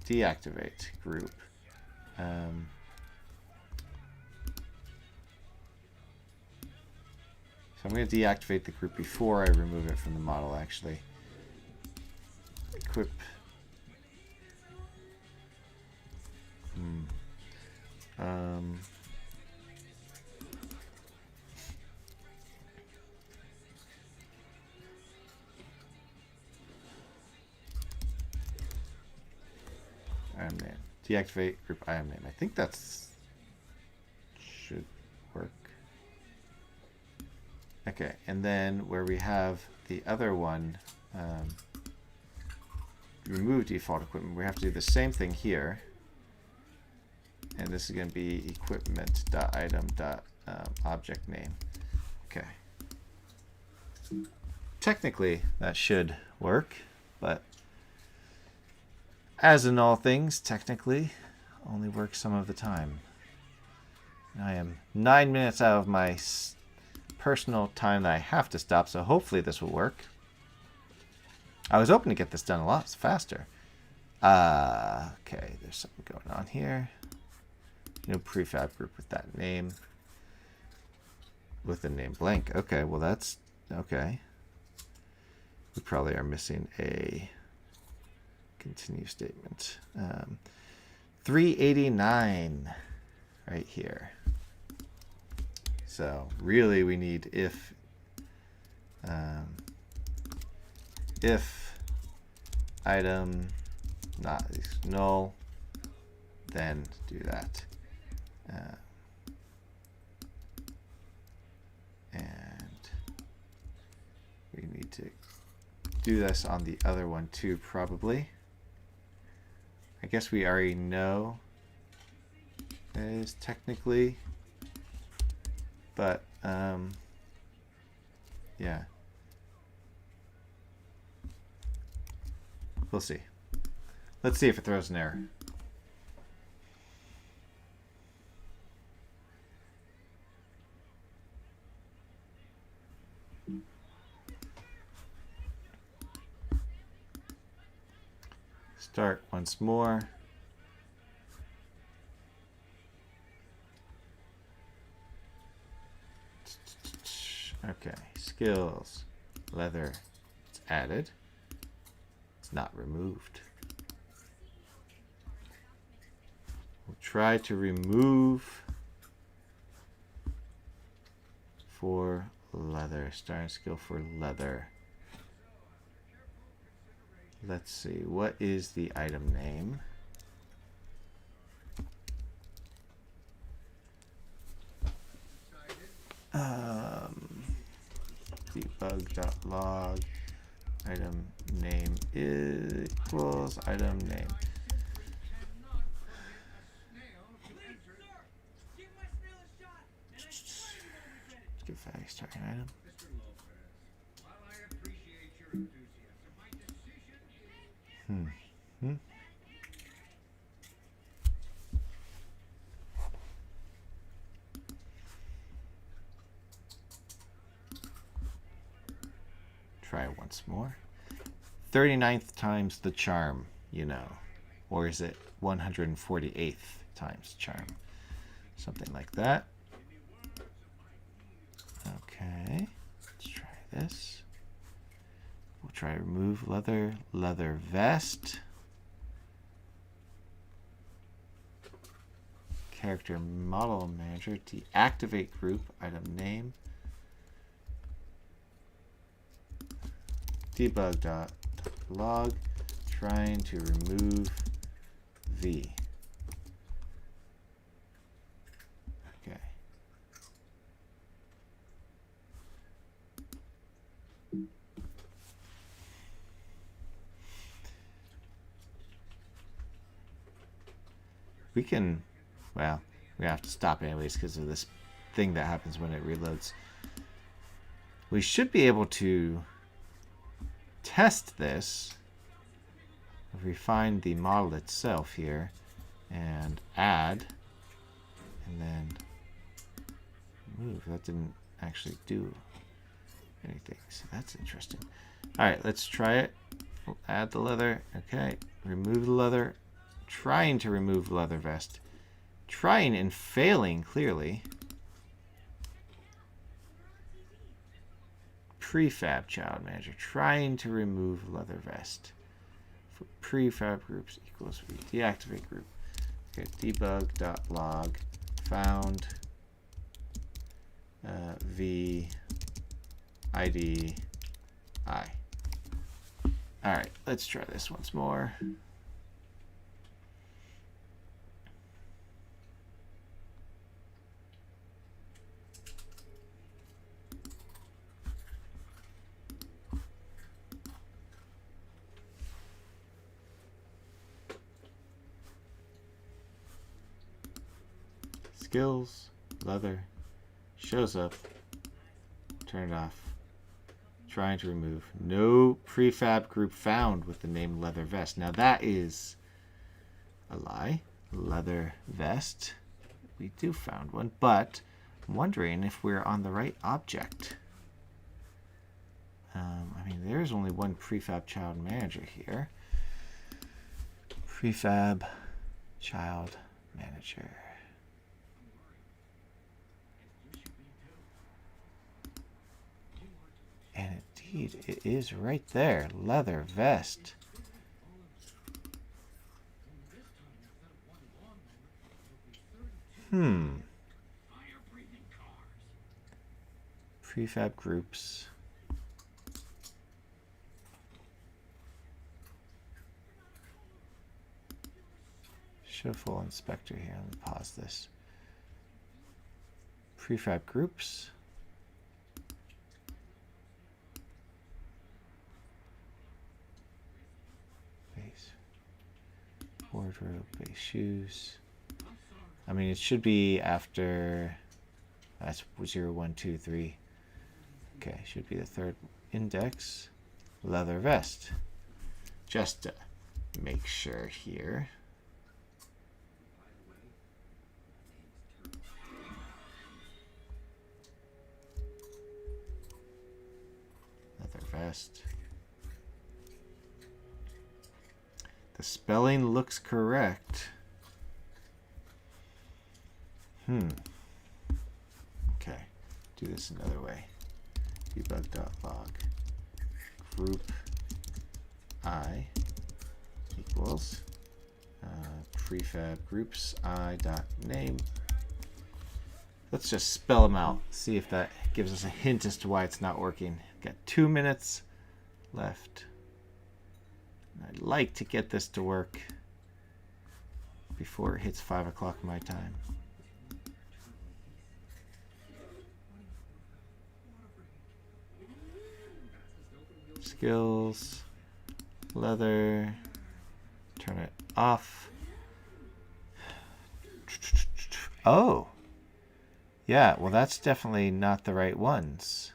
deactivate group. So I'm going to deactivate the group before I remove it from the model, actually. Equip. Item name. Deactivate group item name. I think that's should work. Okay, and then where we have the other one, remove default equipment, we have to do the same thing here. And this is going to be equipment.item.object name. Okay. Technically, that should work, but as in all things, technically, only works some of the time. I am 9 minutes out of my personal time that I have to stop, so hopefully this will work. I was hoping to get this done a lot faster. Okay, there's something going on here. No prefab group with that name. With the name blank. Okay, well that's okay. We probably are missing a continue statement. 389 right here. So really we need if item not null, then do that. And we need to do this on the other one too, probably. I guess we already know it is technically, but yeah. We'll see. Let's see if it throws an error. Start once more. Okay, skills, leather, it's added. It's not removed. We'll try to remove for leather, starting skill for leather. Let's see, what is the item name? Debug.log item name equals item name. Give my snail a shot, and I swear you won't regret it. Give value starting item. Mr. Lopez, while I appreciate your enthusiasm, my decision is... Try it once more. 39th times the charm, you know. Or is it 148th times charm? Something like that. Okay, let's try this. We'll try remove leather vest. Character model manager, deactivate group, item name. Debug.log, trying to remove V. Okay. We can, well, we have to stop anyways because of this thing that happens when it reloads. We should be able to test this. If we find the model itself here and add and then move, that didn't actually do anything, so that's interesting. All right, let's try it. We'll add the leather. Okay, remove the leather. Trying to remove leather vest. Trying and failing clearly. Prefab child manager, trying to remove leather vest. For prefab groups equals V. Deactivate group. Okay, debug.log found V ID I. All right, let's try this once more. Skills, leather, shows up, turn it off, trying to remove. No prefab group found with the name leather vest. Now that is a lie. Leather vest, we do found one, but I'm wondering if we're on the right object. I mean, there's only one prefab child manager here. Prefab child manager. And indeed, it is right there. Leather vest. Prefab groups. Show full inspector here. Let me pause this. Prefab groups. Base. Wardrobe, base shoes. I mean, it should be after. That's 0, 1, 2, 3. Okay, should be the third index. Leather vest. Just to make sure here. Leather vest. The spelling looks correct. Okay, do this another way. Debug.log group I equals prefab groups I dot name. Let's just spell them out. See if that gives us a hint as to why it's not working. Got 2 minutes left. I'd like to get this to work before it hits 5 o'clock my time. Skills, leather, turn it off. Oh, yeah, well, that's definitely not the right ones.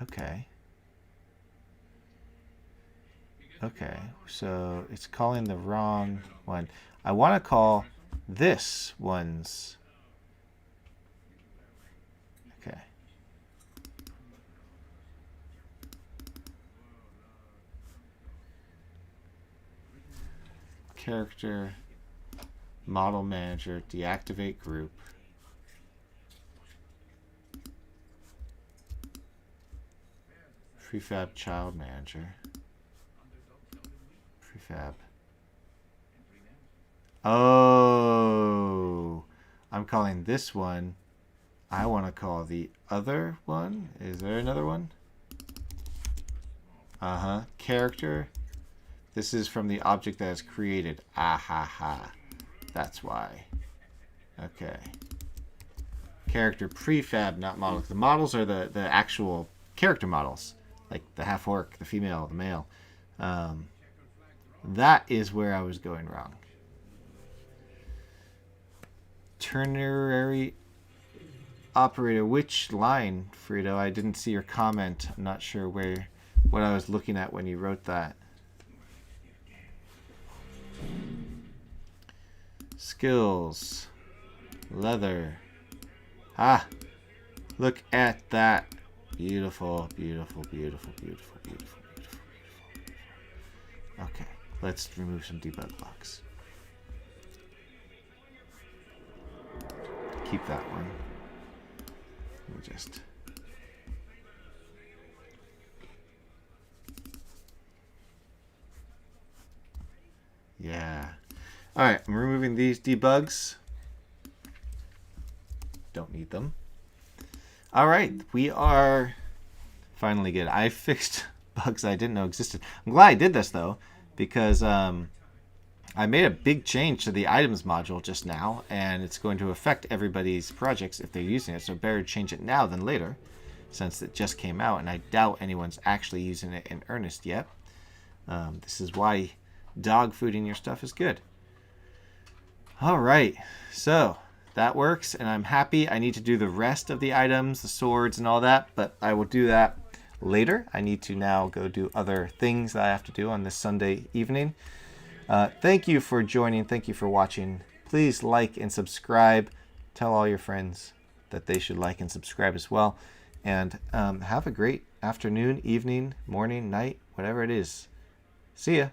Okay. Okay, so it's calling the wrong one. I want to call this one's... Okay. Character, model manager, deactivate group. Prefab child manager. Prefab. Oh, I'm calling this one. I want to call the other one. Is there another one? Character. This is from the object that is created. Ah ha ha. That's why. Okay. Character prefab, not model. The models are the actual character models, like the half orc, the female, the male. That is where I was going wrong. Ternary operator. Which line, Frito? I didn't see your comment. I'm not sure what I was looking at when you wrote that. Skills. Leather. Ah! Look at that. Beautiful, beautiful, beautiful, beautiful, beautiful, beautiful, beautiful. Okay, let's remove some debug blocks. Keep that one. Let me just... Yeah. Alright, I'm removing these debugs. Don't need them. Alright, we are finally good. I fixed bugs I didn't know existed. I'm glad I did this, though, because I made a big change to the items module just now, and it's going to affect everybody's projects if they're using it, so better change it now than later, since it just came out, and I doubt anyone's actually using it in earnest yet. This is why dog fooding your stuff is good. Alright, so that works, and I'm happy. I need to do the rest of the items, the swords and all that, but I will do that later. I need to now go do other things that I have to do on this Sunday evening. Thank you for joining. Thank you for watching. Please like and subscribe. Tell all your friends that they should like and subscribe as well. And have a great afternoon, evening, morning, night, whatever it is. See ya.